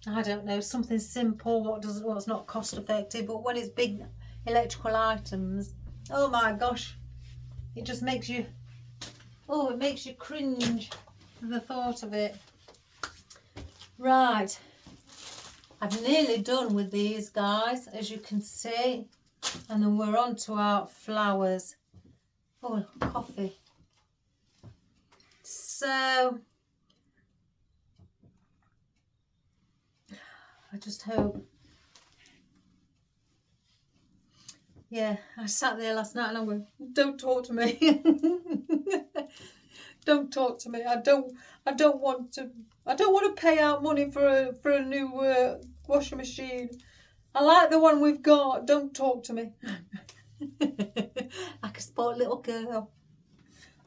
I don't know, something simple, what's not cost effective, but when it's big electrical items, oh my gosh, it just makes you, oh, it makes you cringe the thought of it. Right, I've nearly done with these guys, as you can see, and then we're on to our flowers. Oh, coffee. So I just hope. Yeah, I sat there last night and I went, don't talk to me. Don't talk to me. I don't want to pay out money for a new washing machine. I like the one we've got. Don't talk to me. Like a spoiled little girl.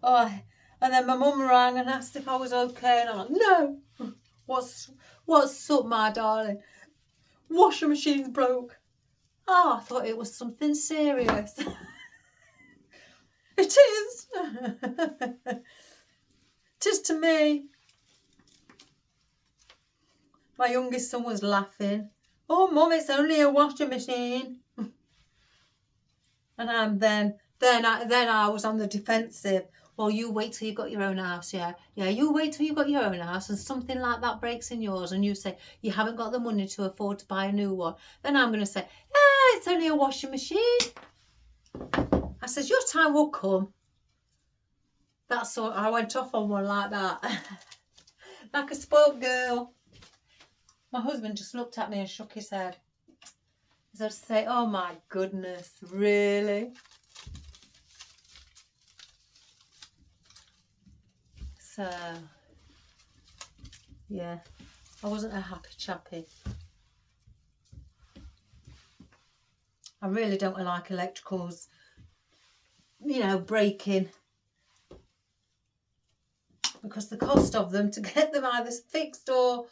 Oh, and then my mum rang and asked if I was okay, and I'm like, no. What's up, my darling? Washing machine's broke. Oh, I thought it was something serious. It is. It is to me. My youngest son was laughing. Oh, Mum, it's only a washing machine. And then I was on the defensive. Well, you wait till you got your own house, yeah. Yeah, you wait till you got your own house and something like that breaks in yours and you say you haven't got the money to afford to buy a new one. Then I'm going to say, yeah, it's only a washing machine. I says, your time will come. That's all. I went off on one like that. Like a spoilt girl. My husband just looked at me and shook his head. As I'd say, oh my goodness, really? So, yeah, I wasn't a happy chappy. I really don't like electricals, you know, breaking. Because the cost of them to get them either fixed or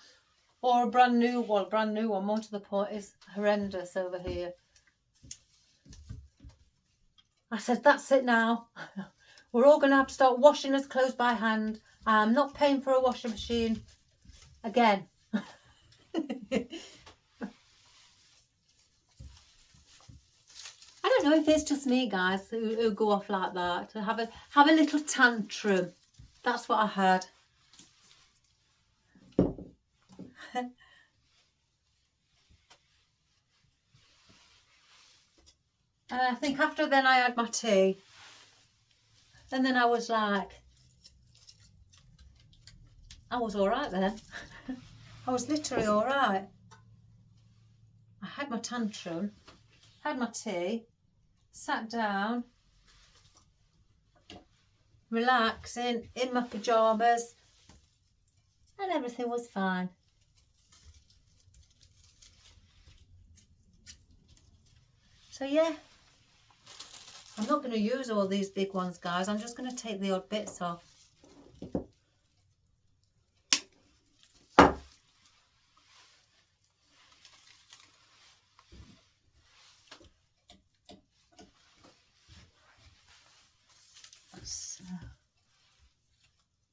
a brand new one, more to the point, is horrendous over here. I said, that's it now. We're all going to have to start washing us clothes by hand. I'm not paying for a washing machine again. I don't know if it's just me, guys, who go off like that, to have a little tantrum. That's what I had. And I think after then I had my tea. And then I was like, I was all right then. I was literally all right. I had my tantrum, had my tea, sat down, relaxing, in my pyjamas, and everything was fine. So yeah, I'm not going to use all these big ones, guys. I'm just going to take the odd bits off.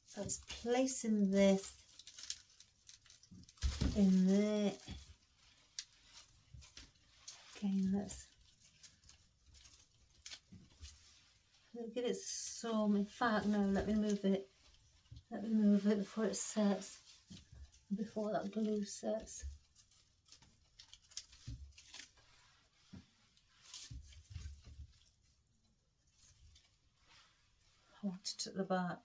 So let's placing this in there. Again, let's get it some. In fact, no, let me move it. Let me move it before it sets. Before that glue sets. I want it at the back.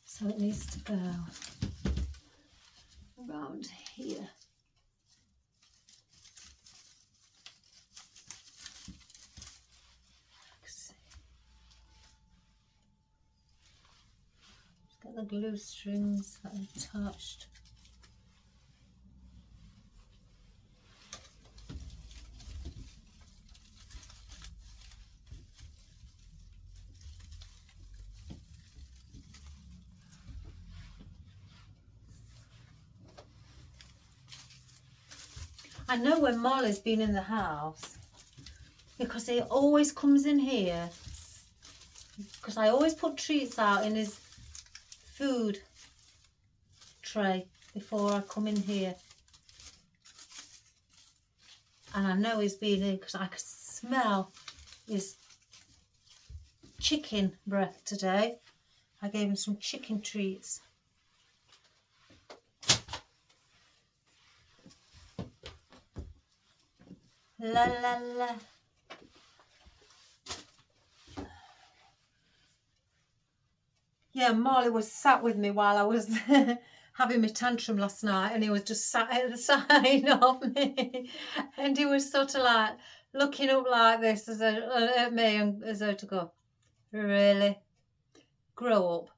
So it needs to go around here. Just get the glue strings that are attached. I know when Marley's been in the house because he always comes in here because I always put treats out in his food tray before I come in here. And I know he's been in because I could smell his chicken breath today. I gave him some chicken treats. La la la. Yeah, Marley was sat with me while I was having my tantrum last night, and he was just sat at the side of me, and he was sort of like looking up like this as at me, and as though to go, really, grow up.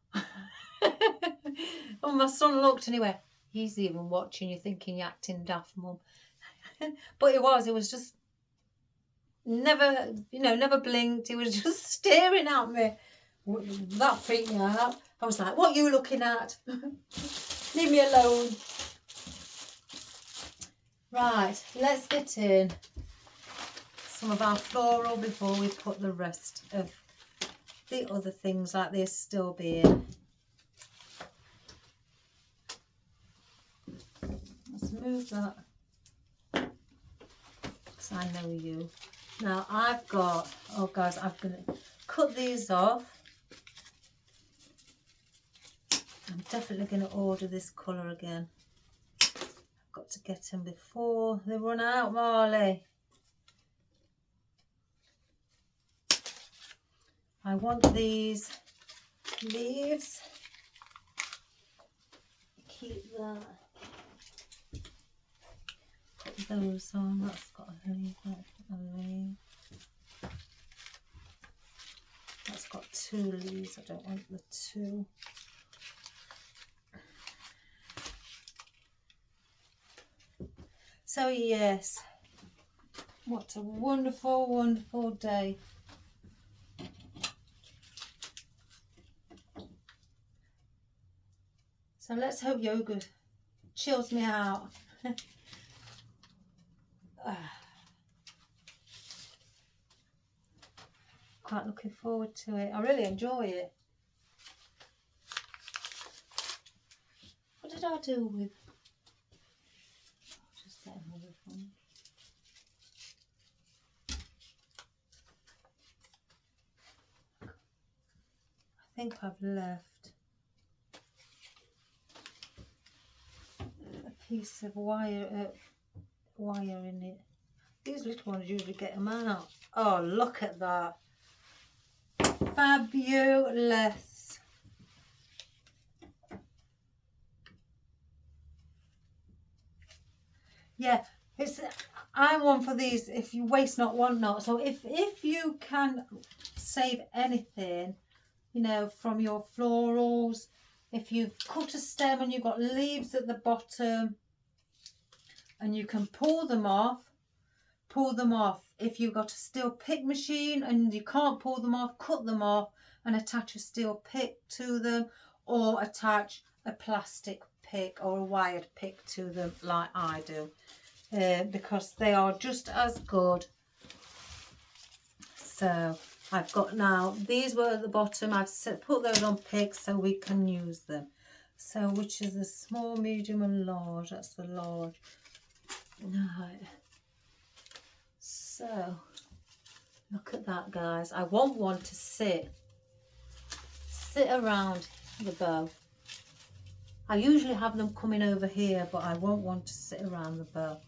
And my son looked and he went, he's even watching you thinking you're acting daft, Mum. But it was just never, never blinked. He was just staring at me. That freaked me out. I was like, what are you looking at? Leave me alone. Right, let's get in some of our floral before we put the rest of the other things like the astilbe in. Let's move that. Because I know you. Now I've got, oh guys, I'm going to cut these off. I'm definitely going to order this colour again. I've got to get them before they run out, Marley. I want these leaves. Keep that. Put those on. That's got a leaf. That's got a leaf. That's got 2 leaves. I don't want the 2. So yes, what a wonderful, wonderful day. So let's hope yoga chills me out. Quite looking forward to it. I really enjoy it. What did I do with? Just get another one. I think I've left a piece of wire in it. These little ones usually get them out. Oh, look at that. Fabulous. Yeah, I'm one for these. If you waste not, want not. So if you can save anything, from your florals, if you cut a stem and you've got leaves at the bottom and you can pull them off. If you've got a steel pick machine and you can't pull them off, cut them off and attach a steel pick to them, or attach a plastic pick or a wired pick to them like I do, because they are just as good. So I've got now, these were at the bottom, I've put those on picks so we can use them. So which is the small, medium and large? That's the large. Right. So look at that, guys. I want one to sit around the bow. I usually have them coming over here, but I want one to sit around the bow.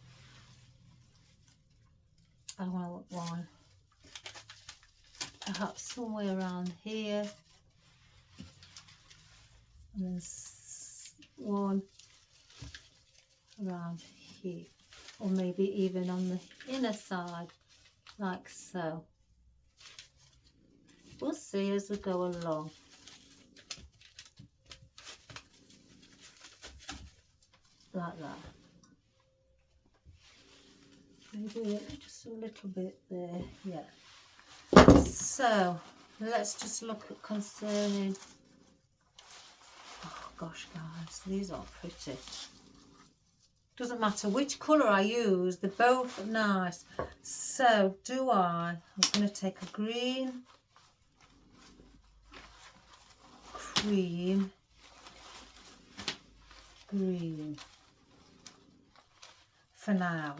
I want one perhaps somewhere around here, and then one around here, or maybe even on the inner side like so. We'll see as we go along. Like that. Maybe just a little bit there. Yeah. So let's just look at concerning. Oh gosh, guys, these are pretty. Doesn't matter which colour I use, they're both nice. So I'm going to take a green, cream, green for now.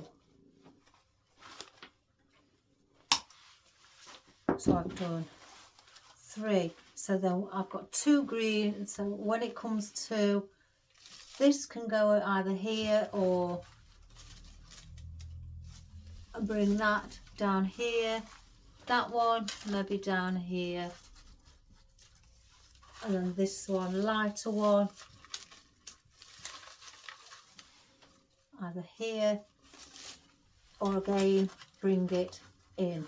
So I've done 3. So then I've got 2 green. So when it comes to this, can go either here or bring that down here. That one maybe down here. And then this one, lighter one, either here or again bring it in.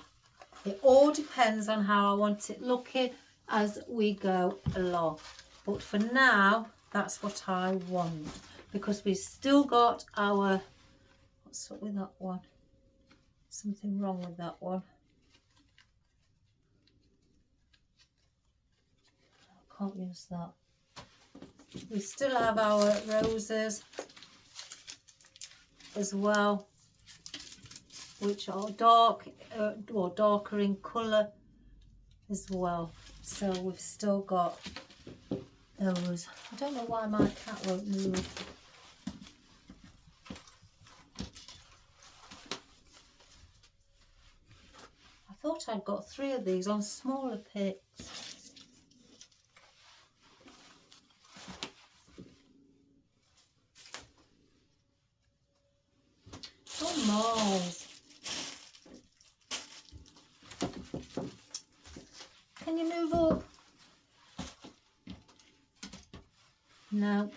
It all depends on how I want it looking as we go along. But for now, that's what I want, because we've still got our, what's up with that one? Something wrong with that one. I can't use that. We still have our roses as well, which are dark or darker in colour as well. So we've still got those. I don't know why my cat won't move. I thought I'd got 3 of these on smaller picks. Oh, Mars. Can you move up? No.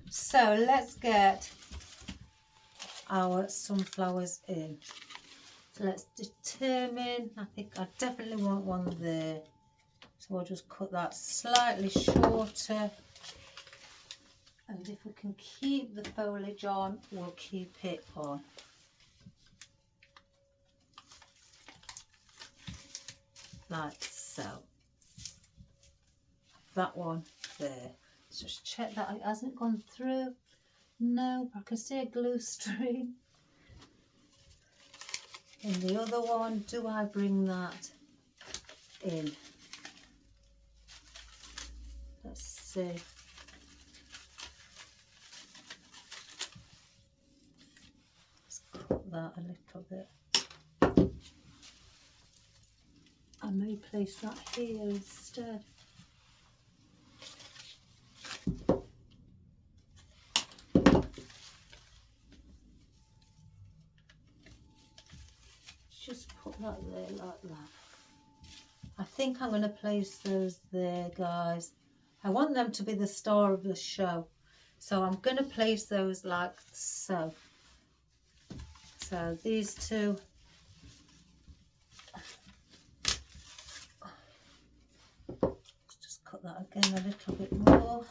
So let's get our sunflowers in. So let's determine, I think I definitely want one there. So I'll just cut that slightly shorter. And if we can keep the foliage on, we'll keep it on. Like so. That one there. Let's just check that it hasn't gone through. No, I can see a glue string. And the other one, do I bring that in? Let's see. Let's cut that a little bit. I may place that here instead. Just put that there like that. I think I'm going to place those there, guys. I want them to be the star of the show. So I'm going to place those like so. So these two. Let's just cut that again a little bit more.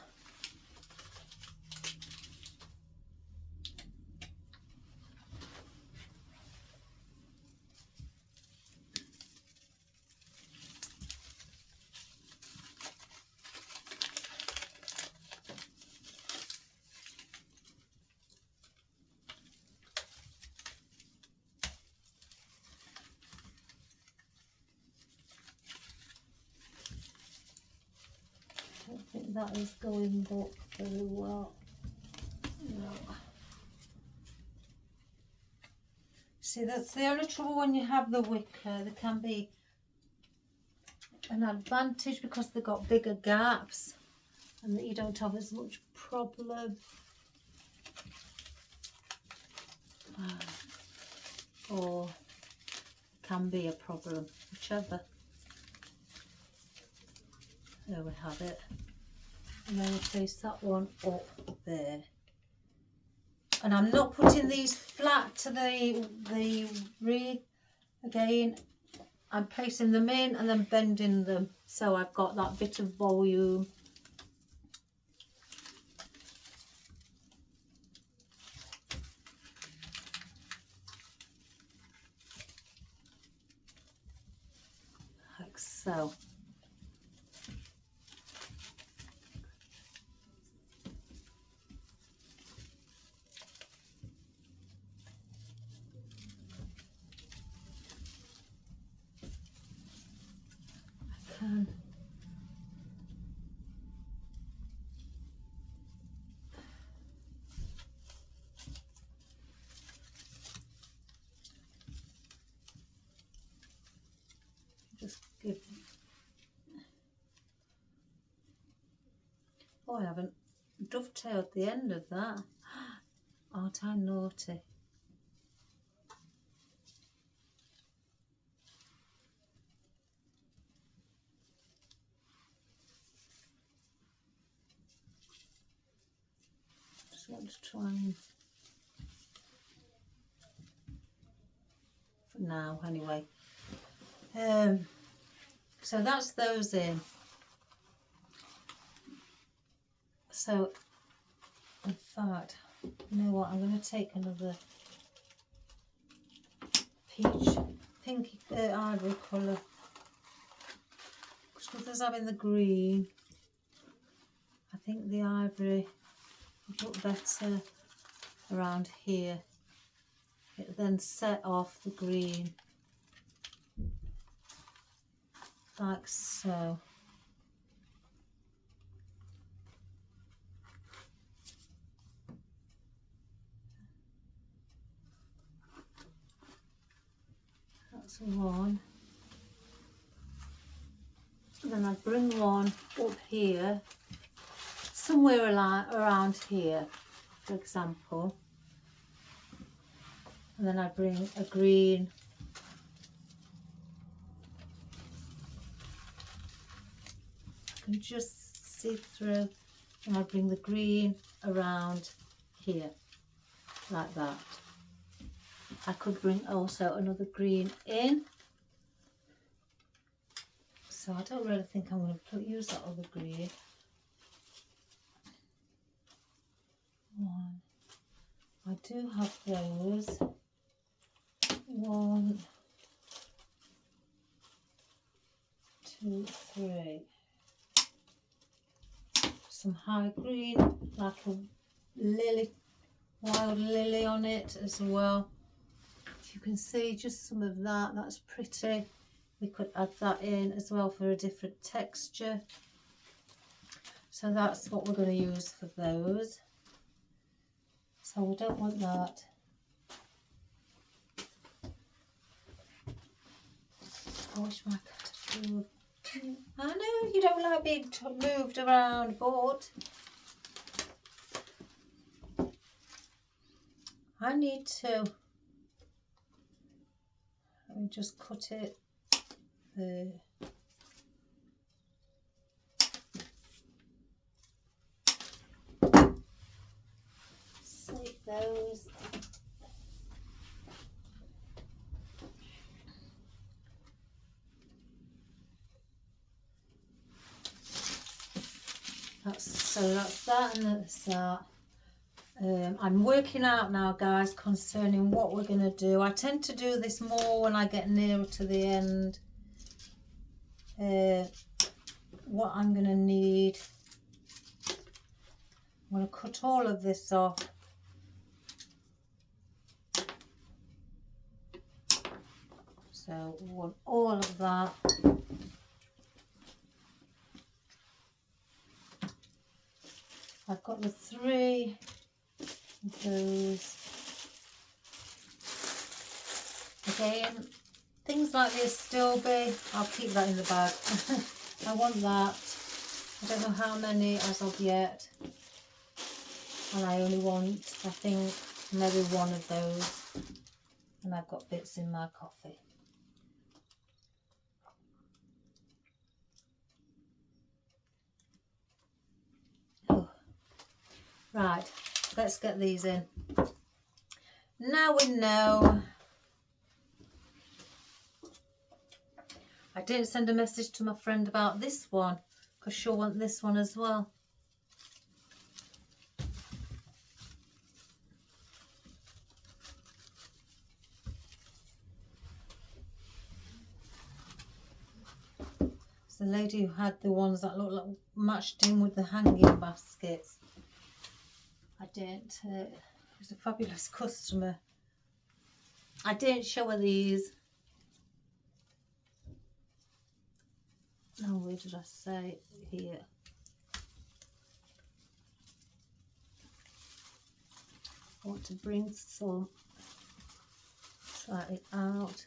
I don't think that is going up very well. No. See, that's the only trouble when you have the wicker. There can be an advantage because they've got bigger gaps and that you don't have as much problem. Or can be a problem, whichever. There we have it. And then we place that one up there. And I'm not putting these flat to the wreath. Again, I'm placing them in and then bending them so I've got that bit of volume. Like so. can. Just give. Oh, I haven't dovetailed the end of that. Aren't I naughty? Just want to try and, for now anyway. So that's those in. So, in fact, you know what? I'm going to take another pinky ivory colour. Because with us having the green, I think the ivory would look better around here. It then set off the green, like so. That's one. And then I bring one up here, somewhere around here, for example. And then I bring a green I can just see through, and I bring the green around here, like that. I could bring also another green in. So I don't really think I'm going to use that other green. One. I do have those. One, two, three. Some high green, like a lily, wild lily on it as well. If you can see just some of that, that's pretty. We could add that in as well for a different texture. So that's what we're going to use for those. So we don't want that. I wish my cat had moved. I know you don't like being moved around, but I need to. Let me just cut it there. Save those. That's that and that's that. I'm working out now, guys, concerning what we're going to do. I tend to do this more when I get nearer to the end. What I'm going to need. I'm going to cut all of this off. So we want all of that. I've got the 3 of those. Again, things like the astilbe, I'll keep that in the bag. I want that. I don't know how many as of yet. And I only want, I think, maybe one of those. And I've got bits in my coffee. Oh. Right, let's get these in. Now we know. I didn't send a message to my friend about this one because she'll want this one as well. It's the lady who had the ones that look like matched in with the hanging baskets. I didn't. She's a fabulous customer. I didn't show her these. Oh, where did I say? Here. I want to bring some slightly out.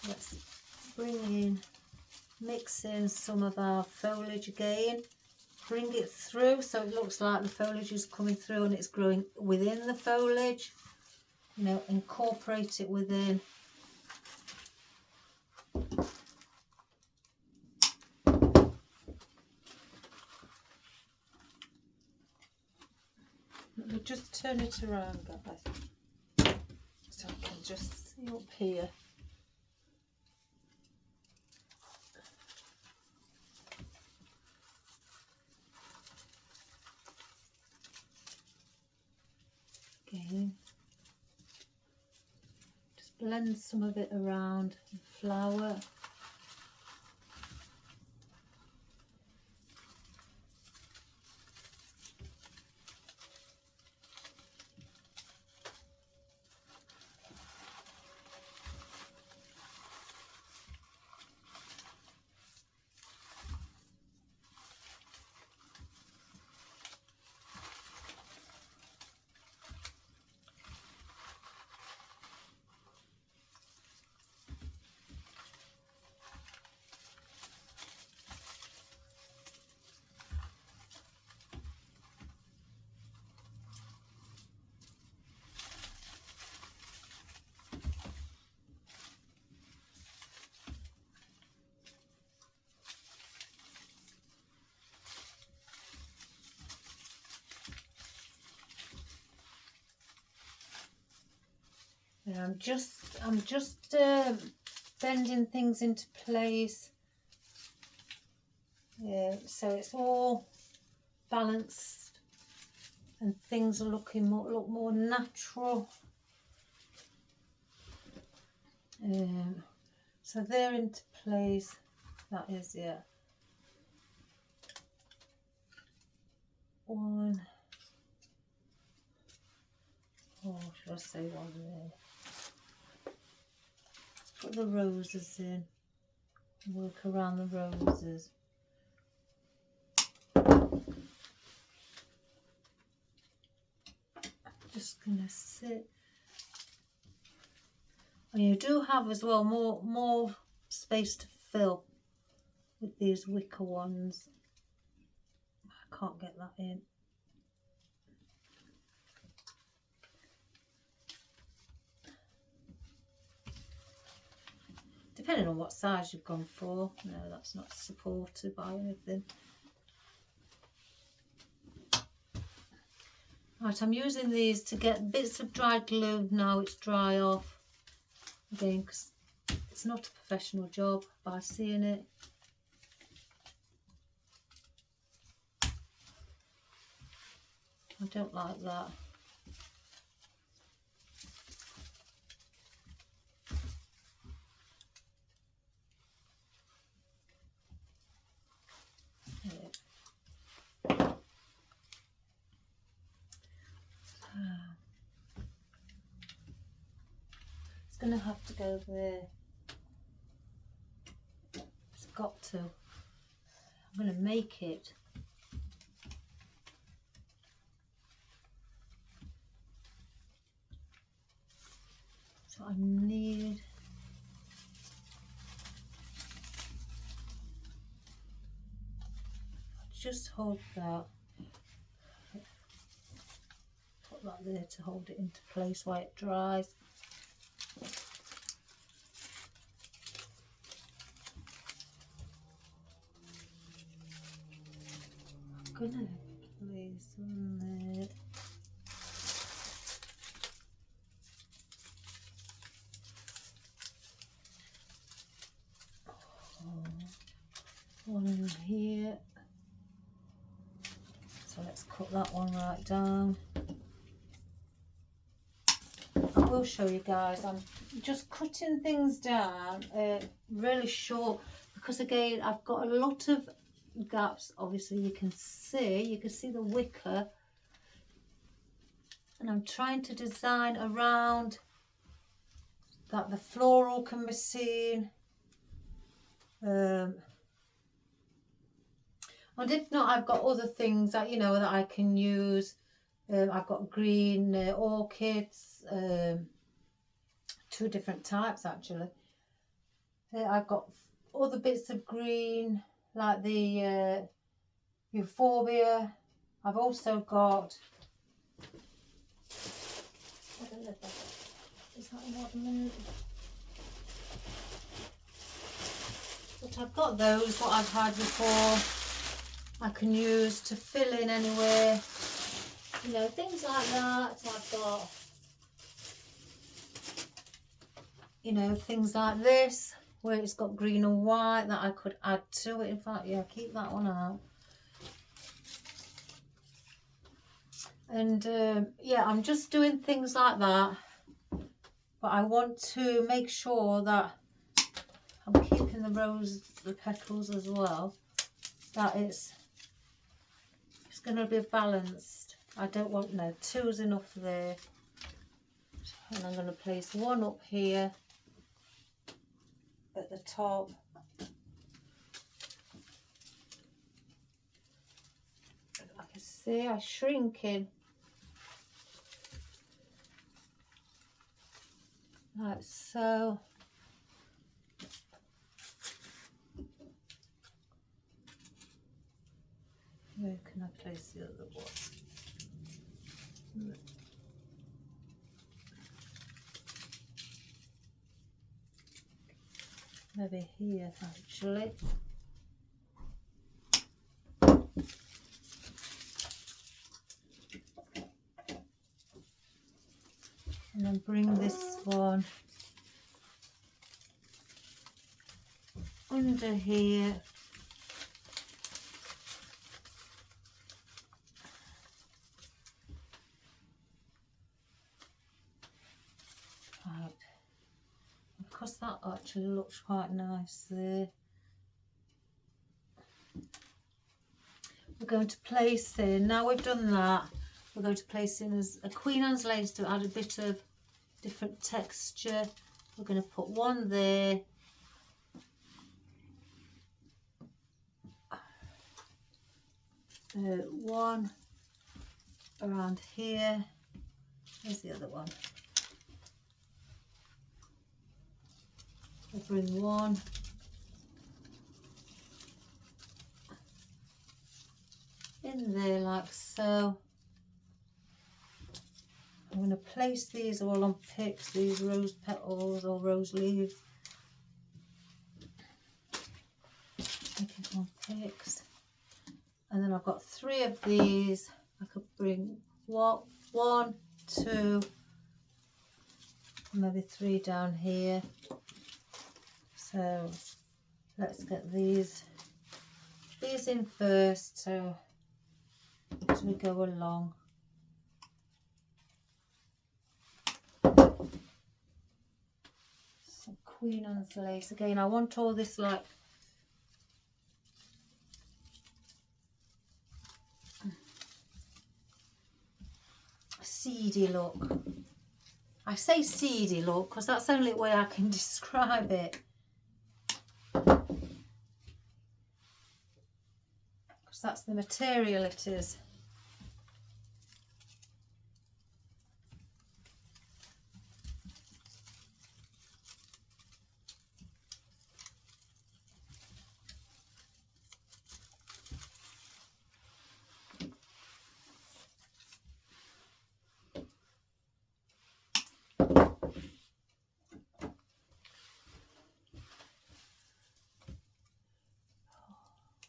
Let's bring in, mix in some of our foliage again. Bring it through so it looks like the foliage is coming through and it's growing within the foliage. You know, incorporate it within. Let me just turn it around, guys, so I can just see up here. Again, just blend some of it around the flower. And I'm just bending things into place. Yeah, so it's all balanced and things are look more natural. So they're into place. That is, yeah. One. Oh, should I say one there? Let's put the roses in. Work around the roses. Just gonna sit. And you do have as well more space to fill with these wicker ones. I can't get that in. Depending on what size you've gone for. No, that's not supported by anything. Right, I'm using these to get bits of dry glue now it's dry off. Again, because it's not a professional job by seeing it. I don't like that. It's going to have to go there. It's got to. I'm going to make it. So I need. Just hold that. Put that there to hold it into place while it dries. I'm gonna place on there. One in here. So let's cut that one right down. I will show you guys, I'm just cutting things down really short because again I've got a lot of gaps. Obviously you can see the wicker, and I'm trying to design around that the floral can be seen. And if not, I've got other things that, you know, that I can use. I've got green orchids, 2 different types actually. I've got other bits of green like the euphorbia. I've also got, is that one? But I've got those what I've had before. I can use to fill in anywhere, you know, things like that. I've got, you know, things like this where it's got green and white that I could add to it. In fact, yeah, keep that one out. And yeah, I'm just doing things like that, but I want to make sure that I'm keeping the petals as well, that it's going to be balanced. I don't want, no, 2 is enough there. And I'm going to place 1 up here at the top. I can see I'm shrinking. Like so. Where can I place the other one? Maybe here actually. And then bring this one under here. Right. Because that actually looks quite nice there. We're going to place in, now we've done that, we're going to place in as a Queen Anne's lace to add a bit of different texture. We're going to put 1 there. One around here. Where's the other one? We'll bring 1. In there like so. I'm going to place these all on picks, these rose petals or rose leaves. Make it on picks. And then I've got 3 of these. I could bring 1, 2, maybe 3 down here. So let's get these in first, so as we go along. Some Queen Anne's lace again. I want all this like seedy look. I say seedy look because that's the only way I can describe it. Because that's the material it is.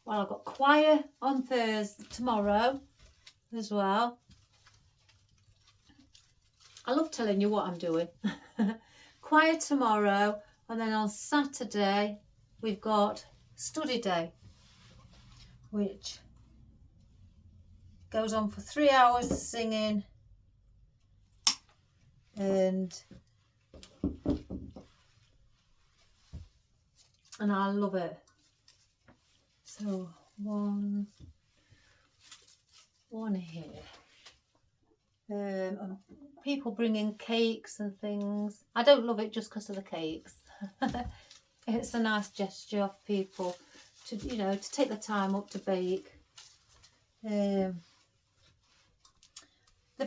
Well, I've got choir on Thursday, tomorrow as well. I love telling you what I'm doing. Choir tomorrow, and then on Saturday we've got study day, which goes on for 3 hours singing, and I love it. So one here. People bringing cakes and things. I don't love it just because of the cakes. it's a nice gesture of people to, you know, to take the time up to bake. They've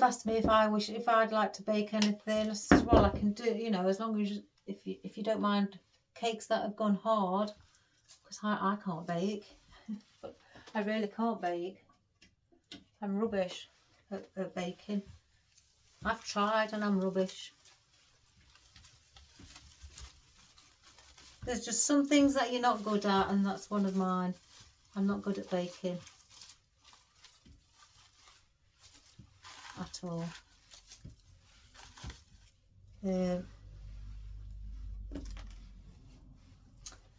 asked me if I'd like to bake anything. I said, well, I can do, you know, as long as if you don't mind cakes that have gone hard, because I can't bake. But I really can't bake. I'm rubbish at baking. I've tried and I'm rubbish. There's just some things that you're not good at, and that's one of mine. I'm not good at baking at all.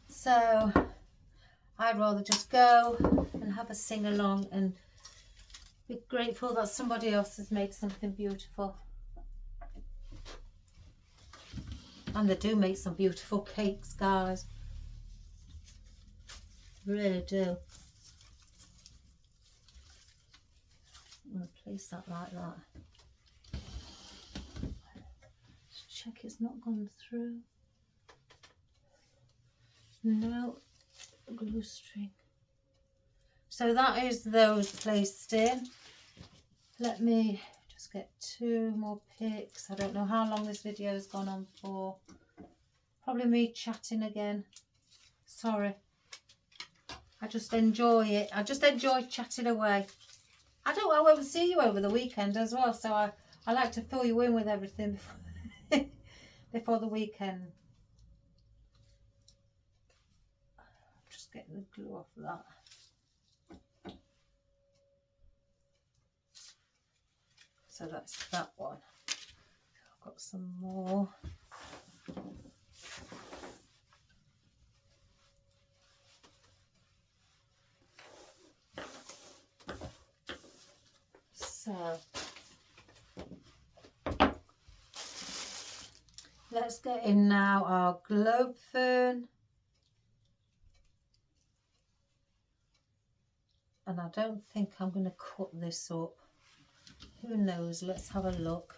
So I'd rather just go and have a sing along and be grateful that somebody else has made something beautiful. And they do make some beautiful cakes, guys. They really do. I'm going to place that like that. Just check it's not gone through. No, glue string. So that is those placed in. Let me just get 2 more picks. I don't know how long this video has gone on for. Probably me chatting again. Sorry. I just enjoy it. I just enjoy chatting away. I won't see you over the weekend as well, so I like to fill you in with everything before the weekend. Just getting the glue off of that. So that's that one. I've got some more. So let's get in now our globe fern. And I don't think I'm going to cut this up. Who knows? Let's have a look.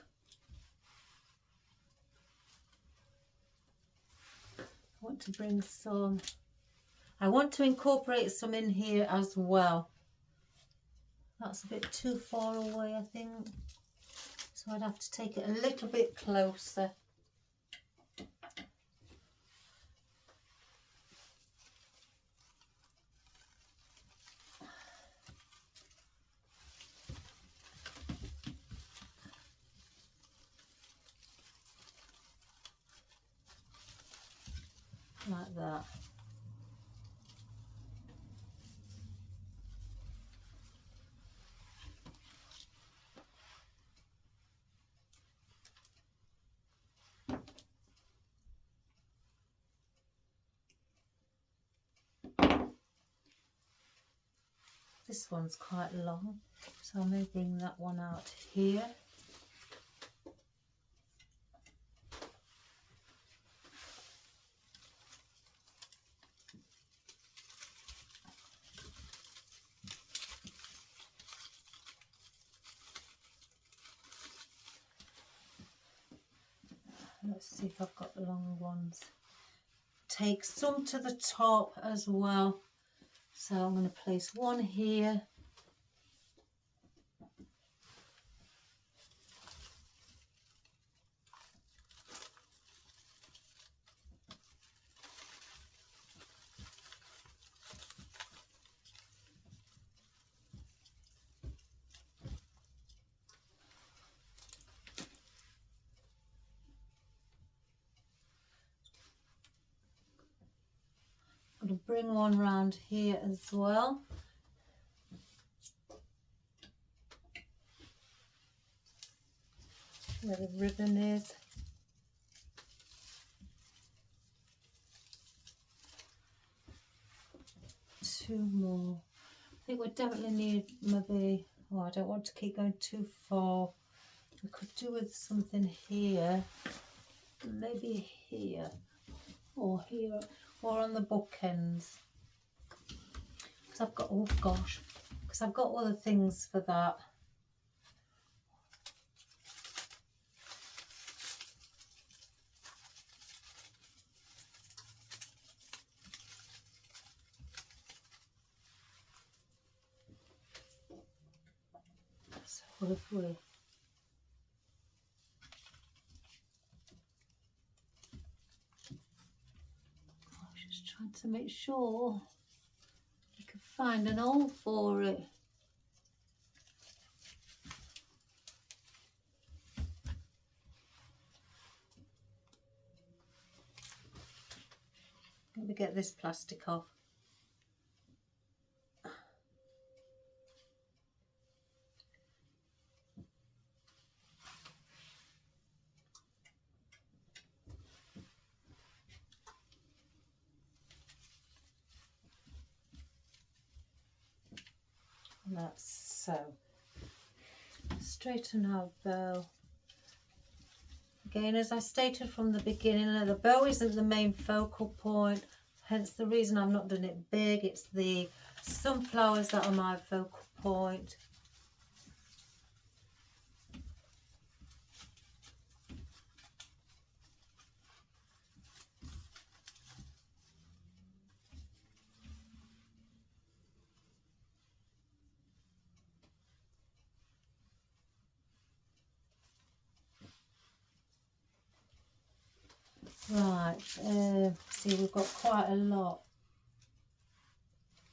I want to bring some. I want to incorporate some in here as well. That's a bit too far away, I think. So I'd have to take it a little bit closer. Like that. This one's quite long, so I may bring that one out here. Let's see if I've got the long ones. Take some to the top as well. So I'm going to place one here. I'm going to bring one round here as well. Where the ribbon is. Two more. I think we definitely need maybe, oh, I don't want to keep going too far. We could do with something here, maybe here, or on the bookends. Because I've got, oh gosh, because I've got other things for that. Or if we just trying to make sure we can find an hole for it. Let me get this plastic off. And that's so. Straighten our bow. Again, as I stated from the beginning, the bow isn't the main focal point, hence the reason I've not done it big. It's the sunflowers that are my focal point. Right, see, we've got quite a lot.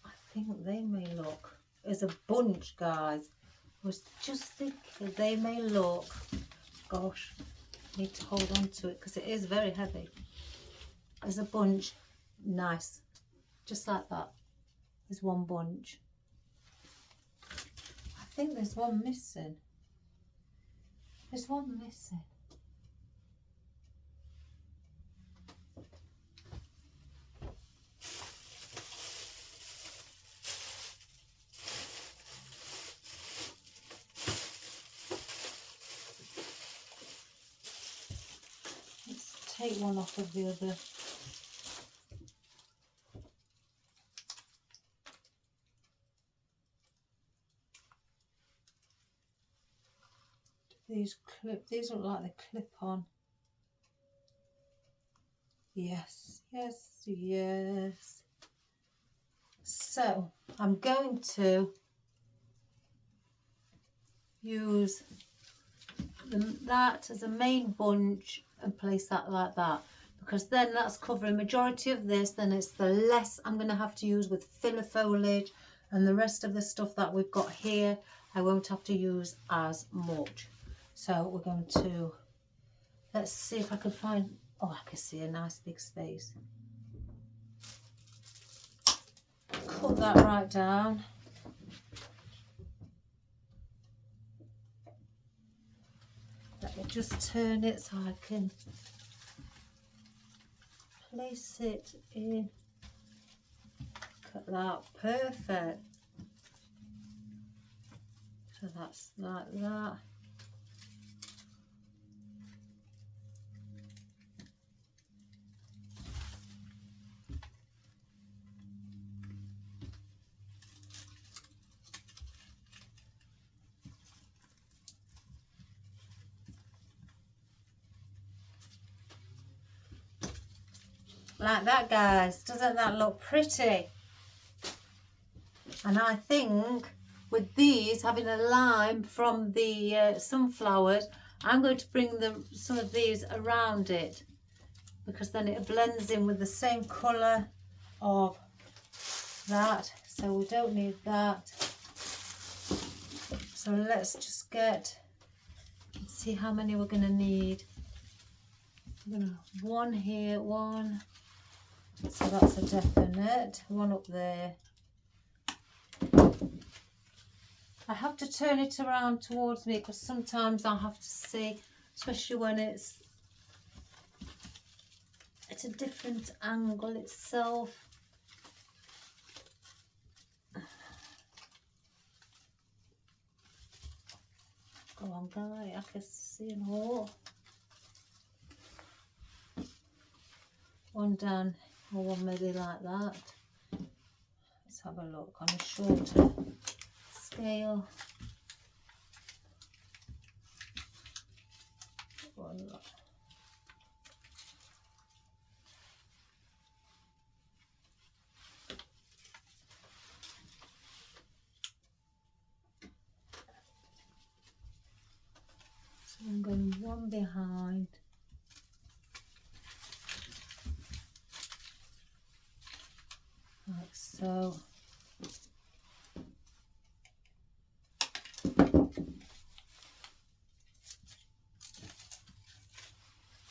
I think they may look, as a bunch, guys. I was just thinking they may look, gosh, I need to hold on to it because it is very heavy. As a bunch, nice, just like that. There's one bunch. I think there's one missing. There's one missing. Take one off of the other. These look like they clip on. Yes, yes, yes. So I'm going to use that as a main bunch and place that like that, because then that's covering majority of this. Then it's the less I'm going to have to use with filler foliage, and the rest of the stuff that we've got here I won't have to use as much. So we're going to, let's see if I can find, oh, I can see a nice big space. Cut that right down. Let me just turn it so I can place it in. Look at that, perfect. So that's like that. Like that, guys. Doesn't that look pretty? And I think with these, having a lime from the sunflowers, I'm going to bring some of these around it, because then it blends in with the same colour of that. So we don't need that. So let's just see how many we're going to need. One here, one. So that's a definite. One up there. I have to turn it around towards me because sometimes I'll have to see, especially when it's at a different angle itself. Go on, guy, I can see an hole. One down, or one maybe like that. Let's have a look on a shorter scale. One look. one behind. Like so.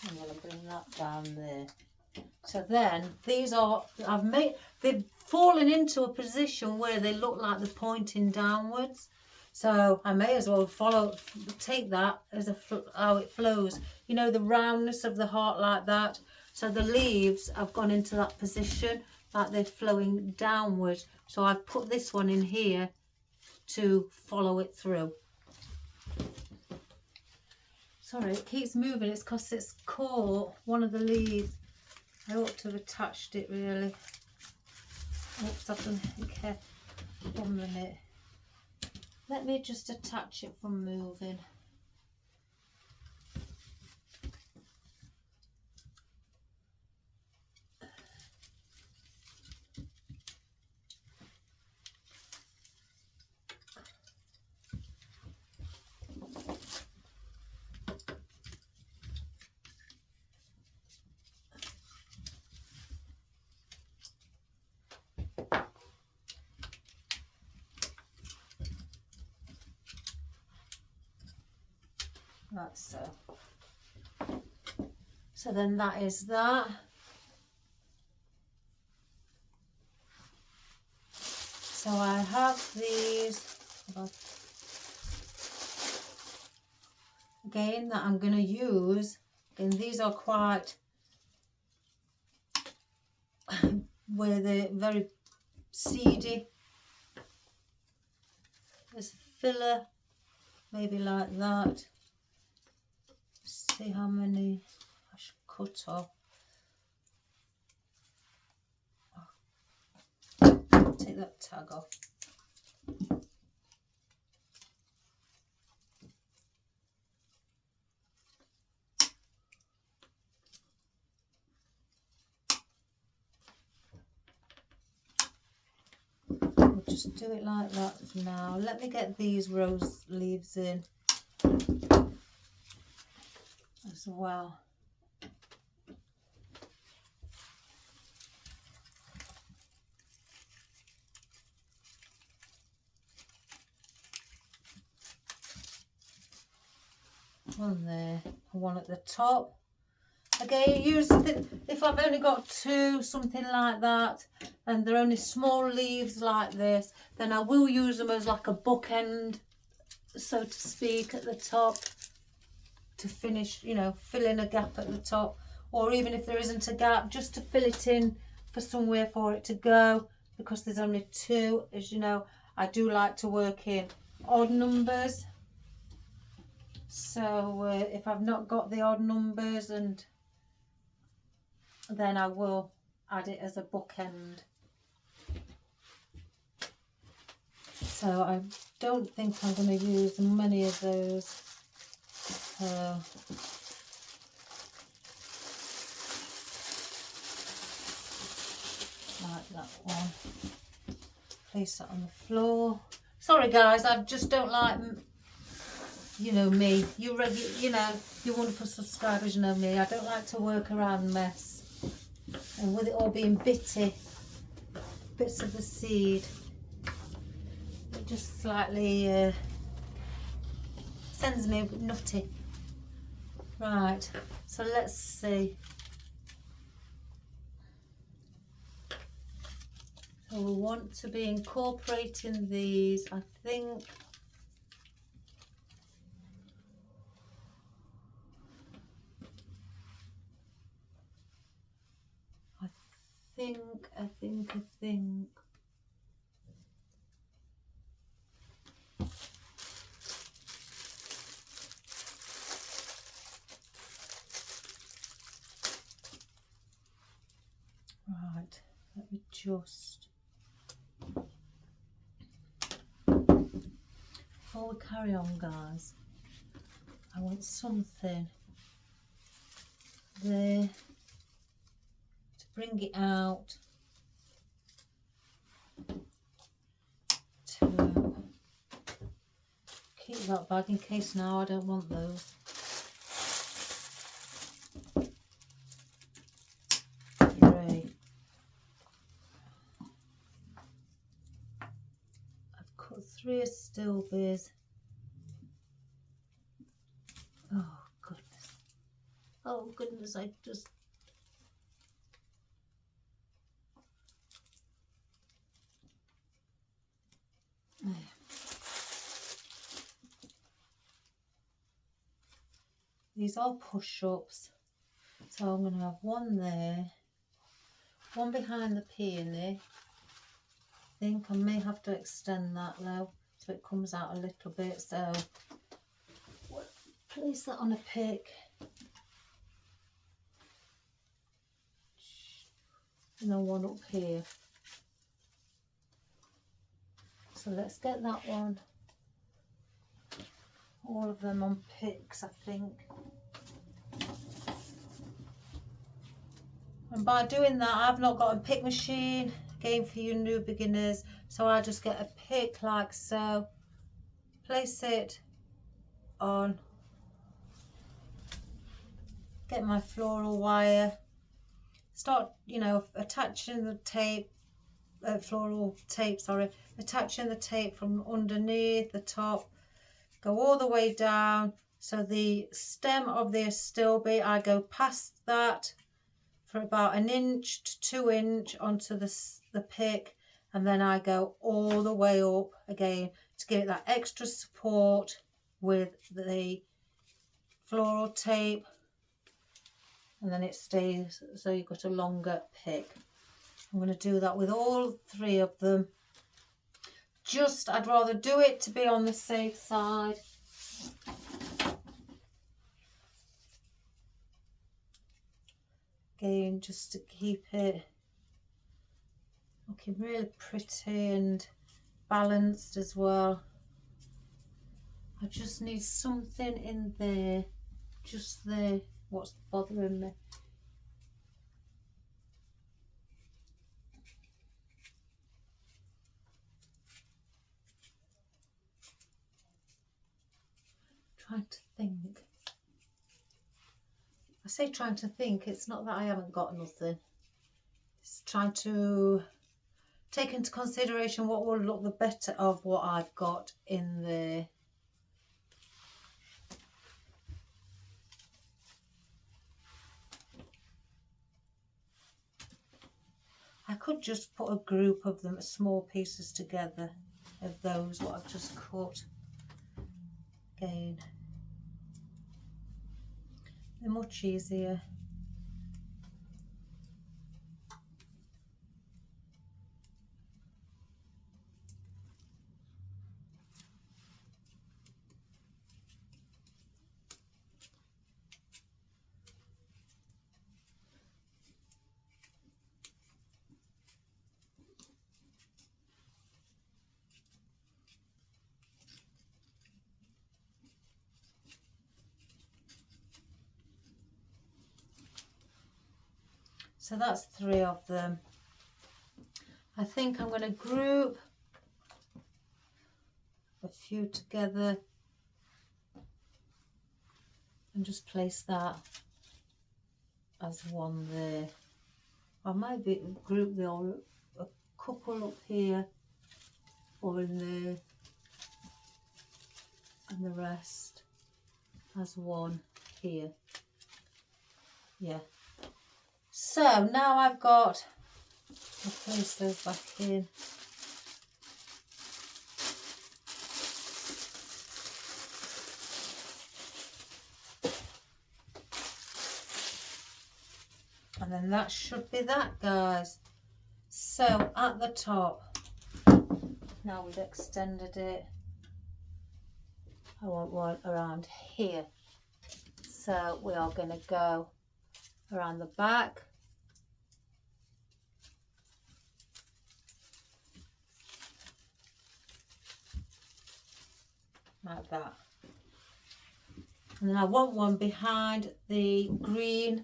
I'm going to bring that down there. So then these are, they've fallen into a position where they look like they're pointing downwards. So I may as well take that as how it flows. You know, the roundness of the heart like that. So the leaves have gone into that position, like they're flowing downward. So I've put this one in here to follow it through. Sorry, it keeps moving. It's because it's caught one of the leaves. I ought to have attached it really. Oops, I've done it. Okay, 1 minute. Let me just attach it from moving. Right, so then that is that. So I have these again that I'm going to use. And these are quite where they're very seedy. There's a filler, maybe like that. See how many I should cut off. Take that tag off. We'll just do it like that now. Let me get these rose leaves in as well. One there, one at the top. Again, if I've only got two, something like that, and they're only small leaves like this, then I will use them as like a bookend, so to speak, at the top to finish, you know, fill in a gap at the top, or even if there isn't a gap, just to fill it in for somewhere for it to go, because there's only two. As you know, I do like to work in odd numbers. So if I've not got the odd numbers, and then I will add it as a bookend. So I don't think I'm going to use many of those. Like that one. Place that on the floor. Sorry guys, I just don't like, you know me, you know, you wonderful subscribers know me. I don't like to work around mess, and with it all being bitty, bits of the seed, it just slightly sends me nutty. Right, so let's see. So we want to be incorporating these, I think. I think. Right, let me just, before we carry on guys, I want something there to bring it out, to keep that bag in case now I don't want those. 3 astilbes. Oh goodness. Oh goodness, I just... There. These are push-ups. So I'm going to have one there, one behind the peony. I think I may have to extend that though, so it comes out a little bit. So place that on a pick. And then one up here. So let's get that one. All of them on picks, I think. And by doing that, I've not got a pick machine, again for you new beginners, so I just get a pick like so, place it on, get my floral wire, start, you know, attaching the tape, floral tape, sorry, attaching the tape from underneath the top, go all the way down, so the stem of the astilbe, I go past that, for about 1 inch to 2 inch onto the pick, and then I go all the way up again to give it that extra support with the floral tape, and then it stays so you've got a longer pick. I'm going to do that with all 3 of them. Just, I'd rather do it to be on the safe side. Again, just to keep it looking really pretty and balanced as well. I just need something in there, just there, what's bothering me. Trying to think. I say trying to think, it's not that I haven't got nothing. It's trying to take into consideration what will look the better of what I've got in there. I could just put a group of them, small pieces together of those, what I've just cut. Again, they're much easier. So that's 3 of them. I think I'm going to group a few together and just place that as one there. I might be group the all, a couple up here or in there, and the rest as one here. Yeah. So now I've got, I'll place those back in. And then that should be that, guys. So at the top, now we've extended it, I want one around here. So we are going to go around the back. Like that. And then I want one behind the green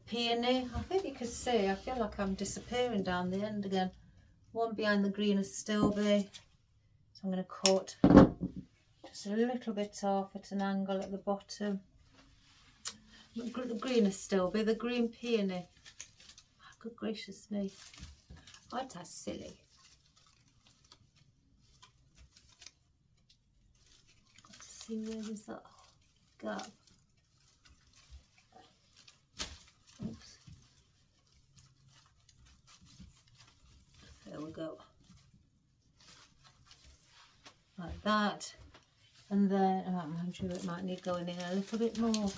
peony. I think you can see, I feel like I'm disappearing down the end again. One behind the green astilbe. So I'm going to cut just a little bit off at an angle at the bottom. The green astilbe, the green peony. Oh, good gracious me. Aren't I silly? see where there's that gap. Oops. There we go. Like that. And then, I'm sure it might need going in a little bit more.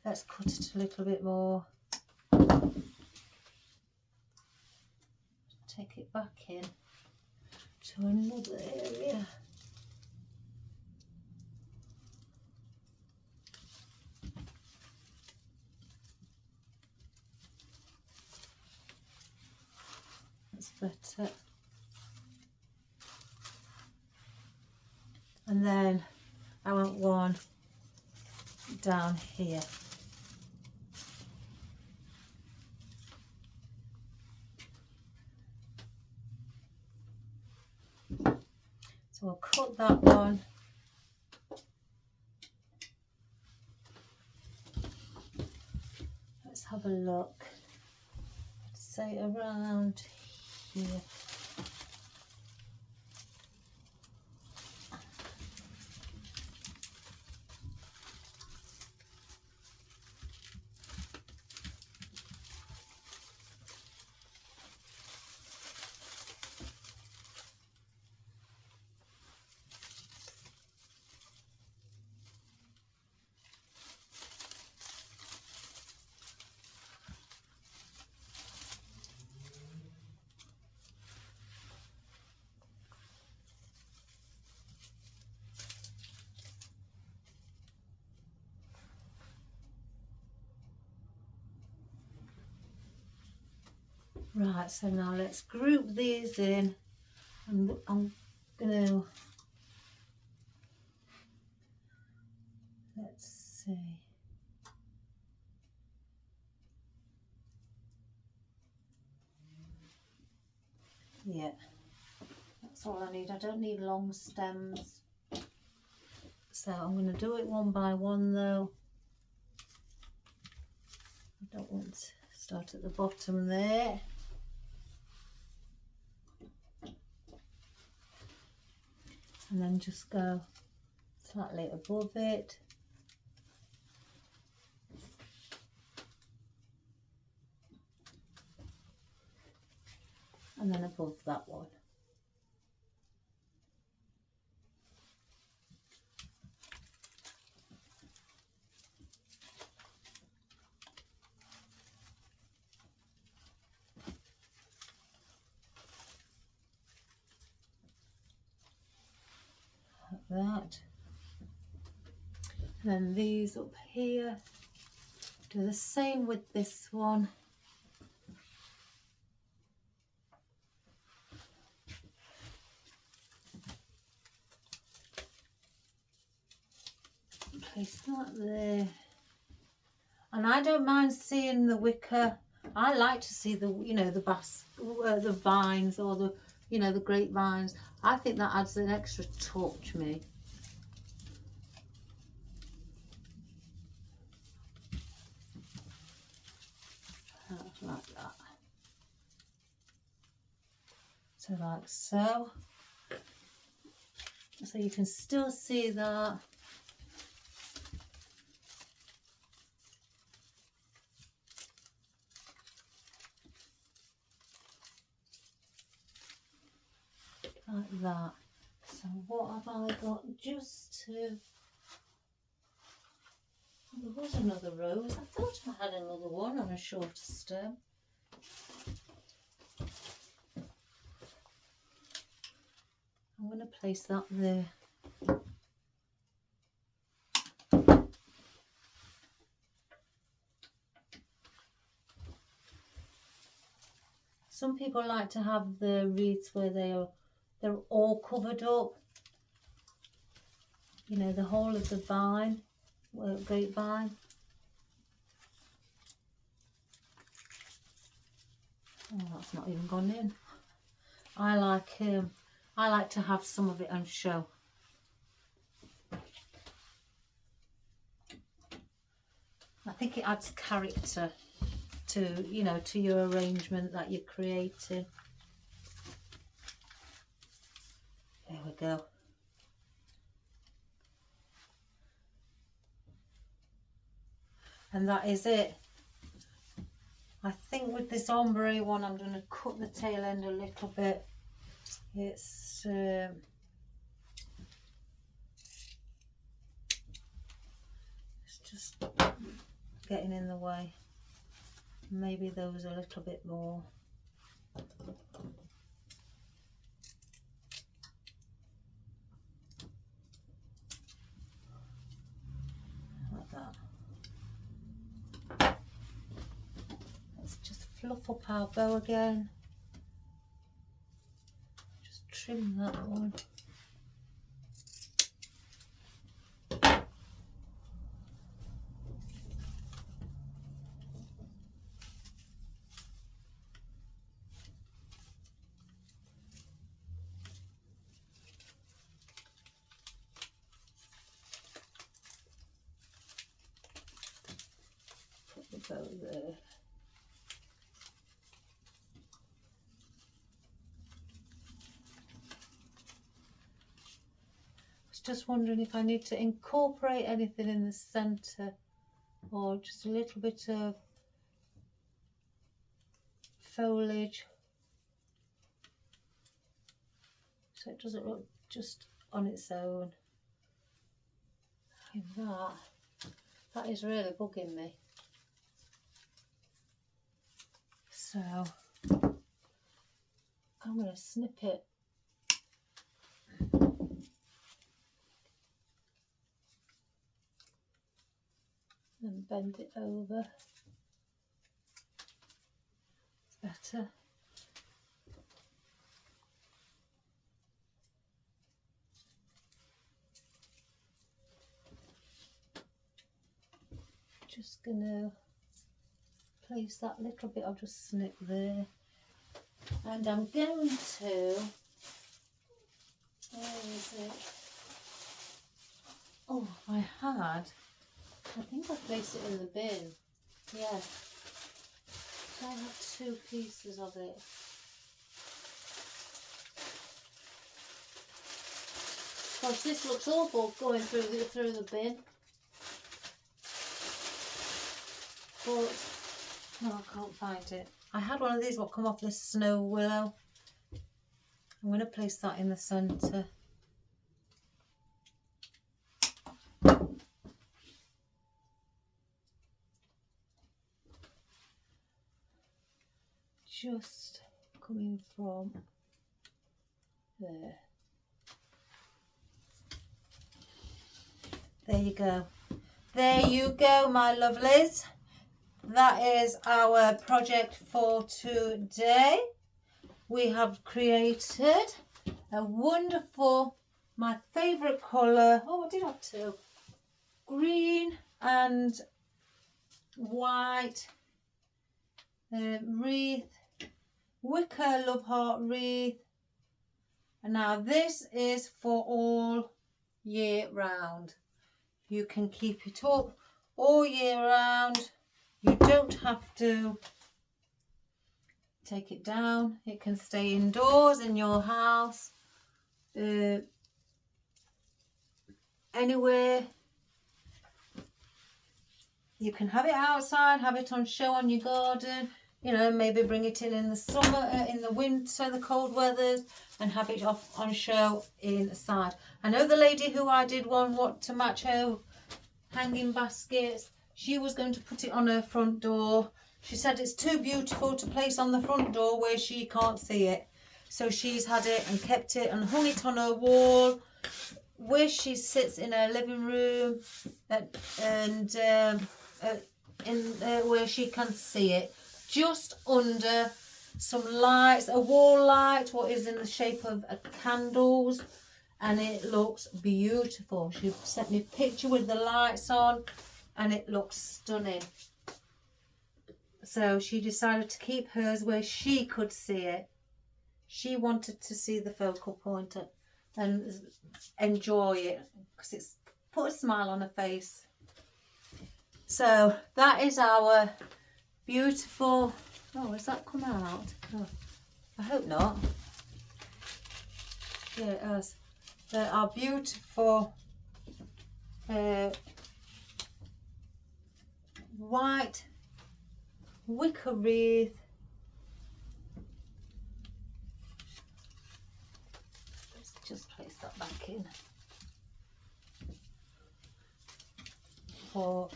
Let's cut it a little bit more. Take it back in to another area. That's better. And then I want one down here. So I'll cut that one. Let's have a look. Let's say around here. Right, so now let's group these in, and I'm gonna, let's see. Yeah, that's all I need. I don't need long stems. So I'm going to do it one by one though. I don't want to start at the bottom there. And then just go slightly above it. And then above that one. Like that. And then these up here. Do the same with this one. Place that there. And I don't mind seeing the wicker. I like to see the, you know, the vines, or the, you know, the grapevines. I think that adds an extra touch, me. Like that. So like so. So you can still see that. Like that. So what have I got just to... Oh, there was another rose. I thought I had another one on a shorter stem. I'm going to place that there. Some people like to have the wreaths where they're all covered up. You know, the whole of the vine, grapevine. Oh, that's not even gone in. I like to have some of it on show. I think it adds character to, you know, to your arrangement that you're creating. we go. And that is it. I think with this ombre one, I'm going to cut the tail end a little bit. It's just getting in the way. Maybe those a little bit more. Like that. Let's just fluff up our bow again. Just trim that one. Bow there. I was just wondering if I need to incorporate anything in the centre or just a little bit of foliage so it doesn't look just on its own. And that is really bugging me. So I'm going to snip it. And bend it over. It's better. Just going to place that little bit, I'll just snip there. And I'm going to, where is it? Oh, I think I placed it in the bin. Yeah. I have 2 pieces of it. Gosh, this looks awful going through the bin. But no, I can't find it. I had one of these what come off the snow willow. I'm going to place that in the centre. Just coming from there. There you go. There you go, my lovelies. That is our project for today. We have created a wonderful, my favourite colour. Oh, I did have 2. Green and white wreath. Wicker loveheart wreath. And now this is for all year round. You can keep it up all year round. You don't have to take it down. It can stay indoors in your house, anywhere. You can have it outside, have it on show on your garden. You know, maybe bring it in the summer, in the winter, the cold weathers, and have it off on show inside. I know the lady who I did one to match her hanging baskets. She was going to put it on her front door. She said it's too beautiful to place on the front door where she can't see it. So she's had it and kept it and hung it on her wall where she sits in her living room where she can see it. Just under some lights, a wall light, what is in the shape of candles. And it looks beautiful. She sent me a picture with the lights on. And it looks stunning. So she decided to keep hers where she could see it. She wanted to see the focal point and enjoy it because it's put a smile on her face. So that is our beautiful. Oh, has that come out? Oh, I hope not. Yeah, it has. our beautiful white wicker wreath. Let's just place that back in for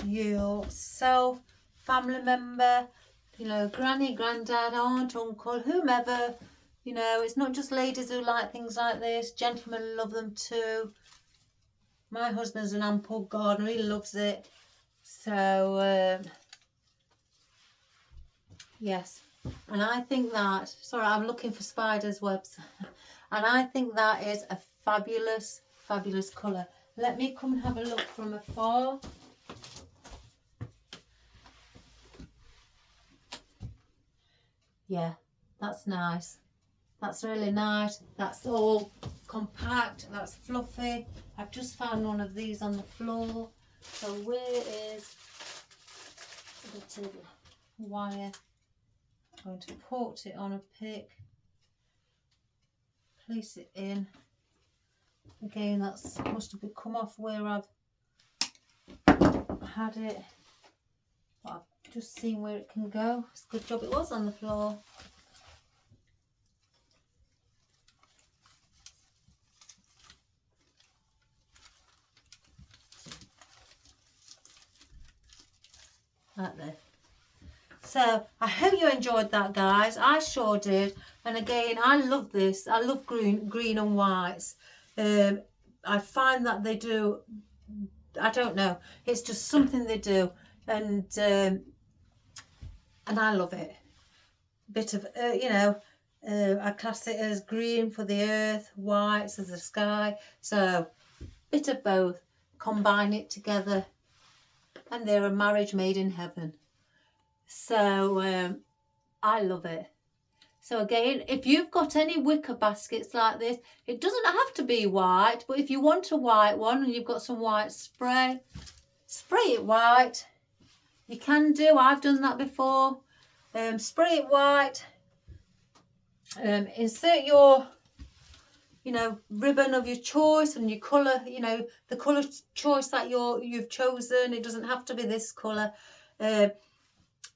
yourself, family member, you know, granny, granddad, aunt, uncle, whomever. You know, it's not just ladies who like things like this, gentlemen love them too. My husband's an ample gardener, he loves it. So yes, and I think that, sorry, I'm looking for spiders' webs, and I think that is a fabulous, fabulous colour. Let me come and have a look from afar. Yeah, that's nice. That's really nice. That's all compact. That's fluffy. I've just found one of these on the floor. So where is the little wire? I'm going to put it on a pick. Place it in. Again, that's must have come off where I've had it. But I've just seen where it can go. It's a good job it was on the floor. Right there. So I hope you enjoyed that, guys. I sure did. And again, I love this. I love green and whites. I find that they do, I don't know, it's just something they do, and I love it. Bit of you know, I class it as green for the earth, whites as the sky. So bit of both, combine it together, and they're a marriage made in heaven. So I love it. So again, if you've got any wicker baskets like this, it doesn't have to be white, but if you want a white one and you've got some white spray, spray it white. You can do, I've done that before. Spray it white. Insert your, you know, ribbon of your choice and your colour, you know, the colour choice that you've chosen. It doesn't have to be this colour.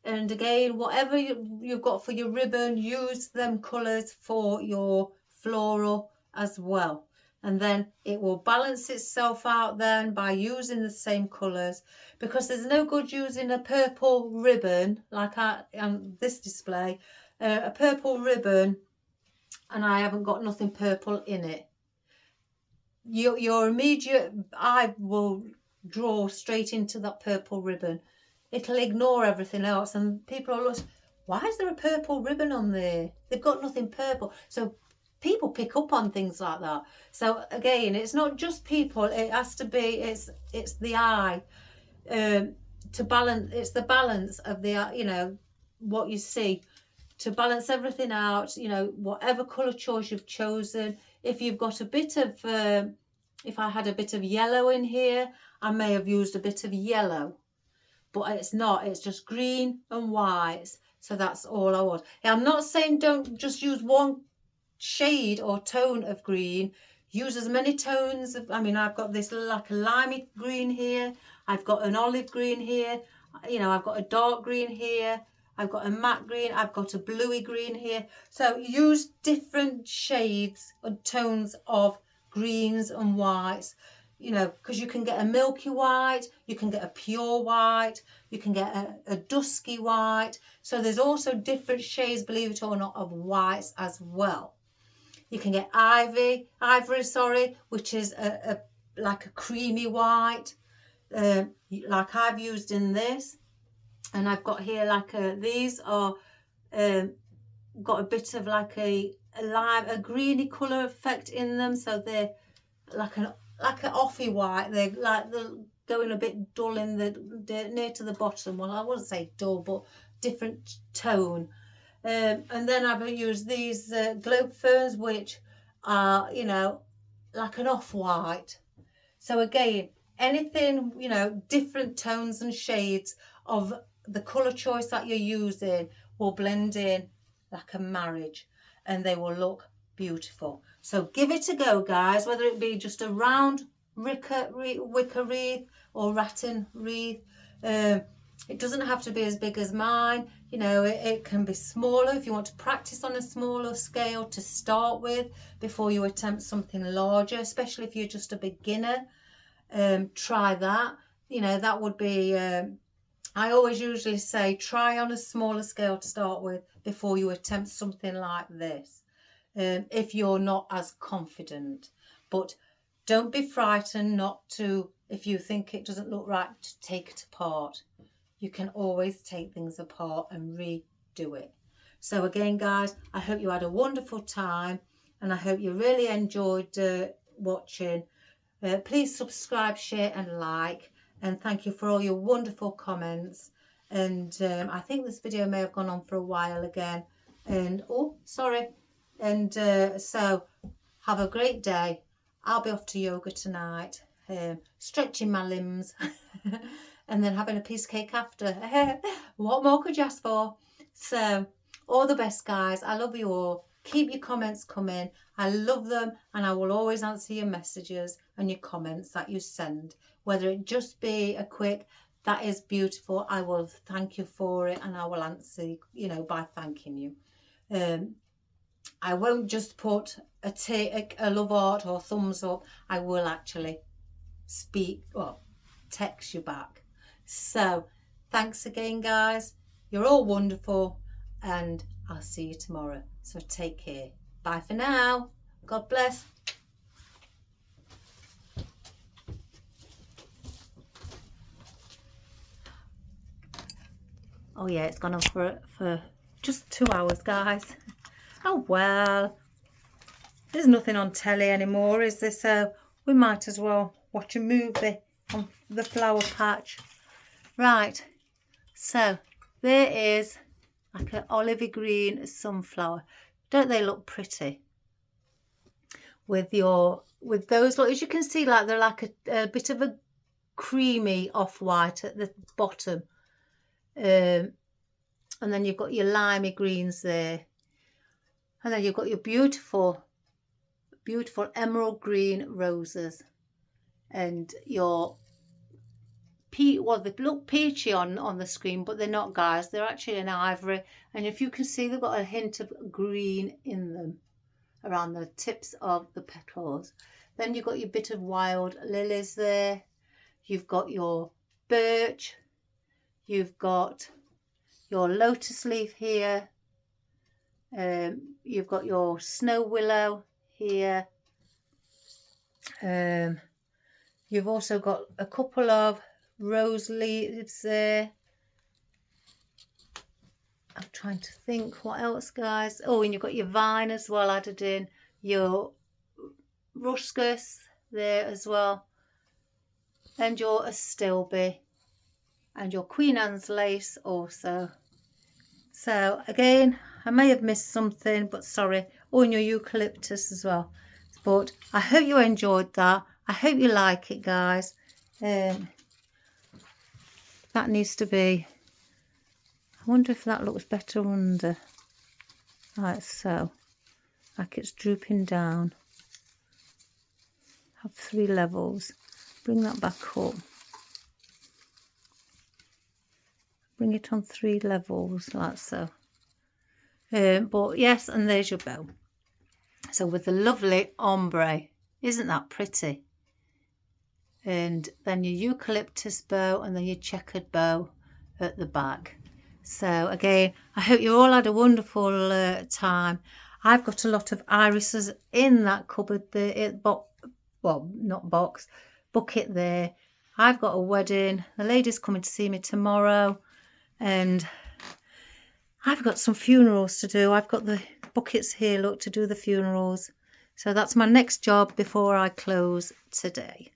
And again, whatever you've got for your ribbon, use them colours for your floral as well. And then it will balance itself out then by using the same colours, because there's no good using a purple ribbon like on this display, a purple ribbon, and I haven't got nothing purple in it. Your immediate eye will draw straight into that purple ribbon. It'll ignore everything else, and people are like, why is there a purple ribbon on there? They've got nothing purple. So people pick up on things like that. So again, it's not just people, it has to be, it's the eye, to balance. It's the balance of the, you know, what you see, to balance everything out, you know, whatever colour choice you've chosen. If you've got a bit of if I had a bit of yellow in here, I may have used a bit of yellow. But it's not, it's just green and whites. So that's all I want. I'm not saying don't just use one shade or tone of green. Use as many tones of, I mean, I've got this like a limey green here. I've got an olive green here. You know, I've got a dark green here. I've got a matte green. I've got a bluey green here. So use different shades and tones of greens and whites. You know, because you can get a milky white, you can get a pure white, you can get a dusky white. So there's also different shades, believe it or not, of whites as well. You can get ivory, which is like a creamy white, like I've used in this. And I've got here like these are got a bit of like a lime, a greeny colour effect in them. So they're like an offy white. They're going a bit dull in the near to the bottom. Well, I wouldn't say dull, but different tone. And then I've used these globe ferns, which are, you know, like an off-white. So again, anything, you know, different tones and shades of the colour choice that you're using will blend in like a marriage, and they will look beautiful. So give it a go, guys, whether it be just a round wicker wreath or rattan wreath. It doesn't have to be as big as mine. You know, it can be smaller if you want to practice on a smaller scale to start with before you attempt something larger, especially if you're just a beginner. Try that. You know, that would be, I always usually say try on a smaller scale to start with before you attempt something like this, if you're not as confident. But don't be frightened not to, if you think it doesn't look right, to take it apart. You can always take things apart and redo it. So again, guys, I hope you had a wonderful time and I hope you really enjoyed watching. Please subscribe, share and like, and thank you for all your wonderful comments. And I think this video may have gone on for a while again, and oh sorry, and so have a great day. I'll be off to yoga tonight, stretching my limbs and then having a piece of cake after. What more could you ask for? So all the best, guys. I love you all. Keep your comments coming. I love them, and I will always answer your messages and your comments that you send, whether it just be a quick "that is beautiful," I will thank you for it, and I will answer, you know, by thanking you. I won't just put a love heart or thumbs up. I will actually text you back. So thanks again, guys. You're all wonderful, and I'll see you tomorrow. So take care. Bye for now. God bless. Oh yeah, it's gone on for just 2 hours, guys. Oh well, there's nothing on telly anymore, is there? So we might as well watch a movie on the flower patch. Right, so there is like an olivey green sunflower. Don't they look pretty? With those, look, as you can see, like they're like a bit of a creamy off-white at the bottom. And then you've got your limey greens there. And then you've got your beautiful, beautiful emerald green roses. And your well, they look peachy on the screen, but they're not, guys. They're actually an ivory. And if you can see, they've got a hint of green in them around the tips of the petals. Then you've got your bit of wild lilies there. You've got your birch. You've got your lotus leaf here. You've got your snow willow here. You've also got a couple of rose leaves there. I'm trying to think what else, guys. Oh, and you've got your vine as well added in. Your ruscus there as well. And your astilbe. And your Queen Anne's lace also. So again, I may have missed something, but sorry. Oh, and your eucalyptus as well. But I hope you enjoyed that. I hope you like it, guys. That needs to be, I wonder if that looks better under, like so, like it's drooping down. Have 3 levels. Bring that back up. Bring it on 3 levels, like so. But yes, and there's your bow. So with the lovely ombre, isn't that pretty? And then your eucalyptus bow, and then your checkered bow at the back. So again, I hope you all had a wonderful time. I've got a lot of irises in that cupboard there, well, not box, bucket there. I've got a wedding. The lady's coming to see me tomorrow, and I've got some funerals to do. I've got the buckets here, look, to do the funerals. So that's my next job before I close today.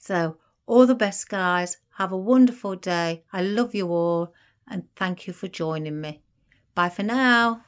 So all the best, guys. Have a wonderful day. I love you all, and thank you for joining me. Bye for now.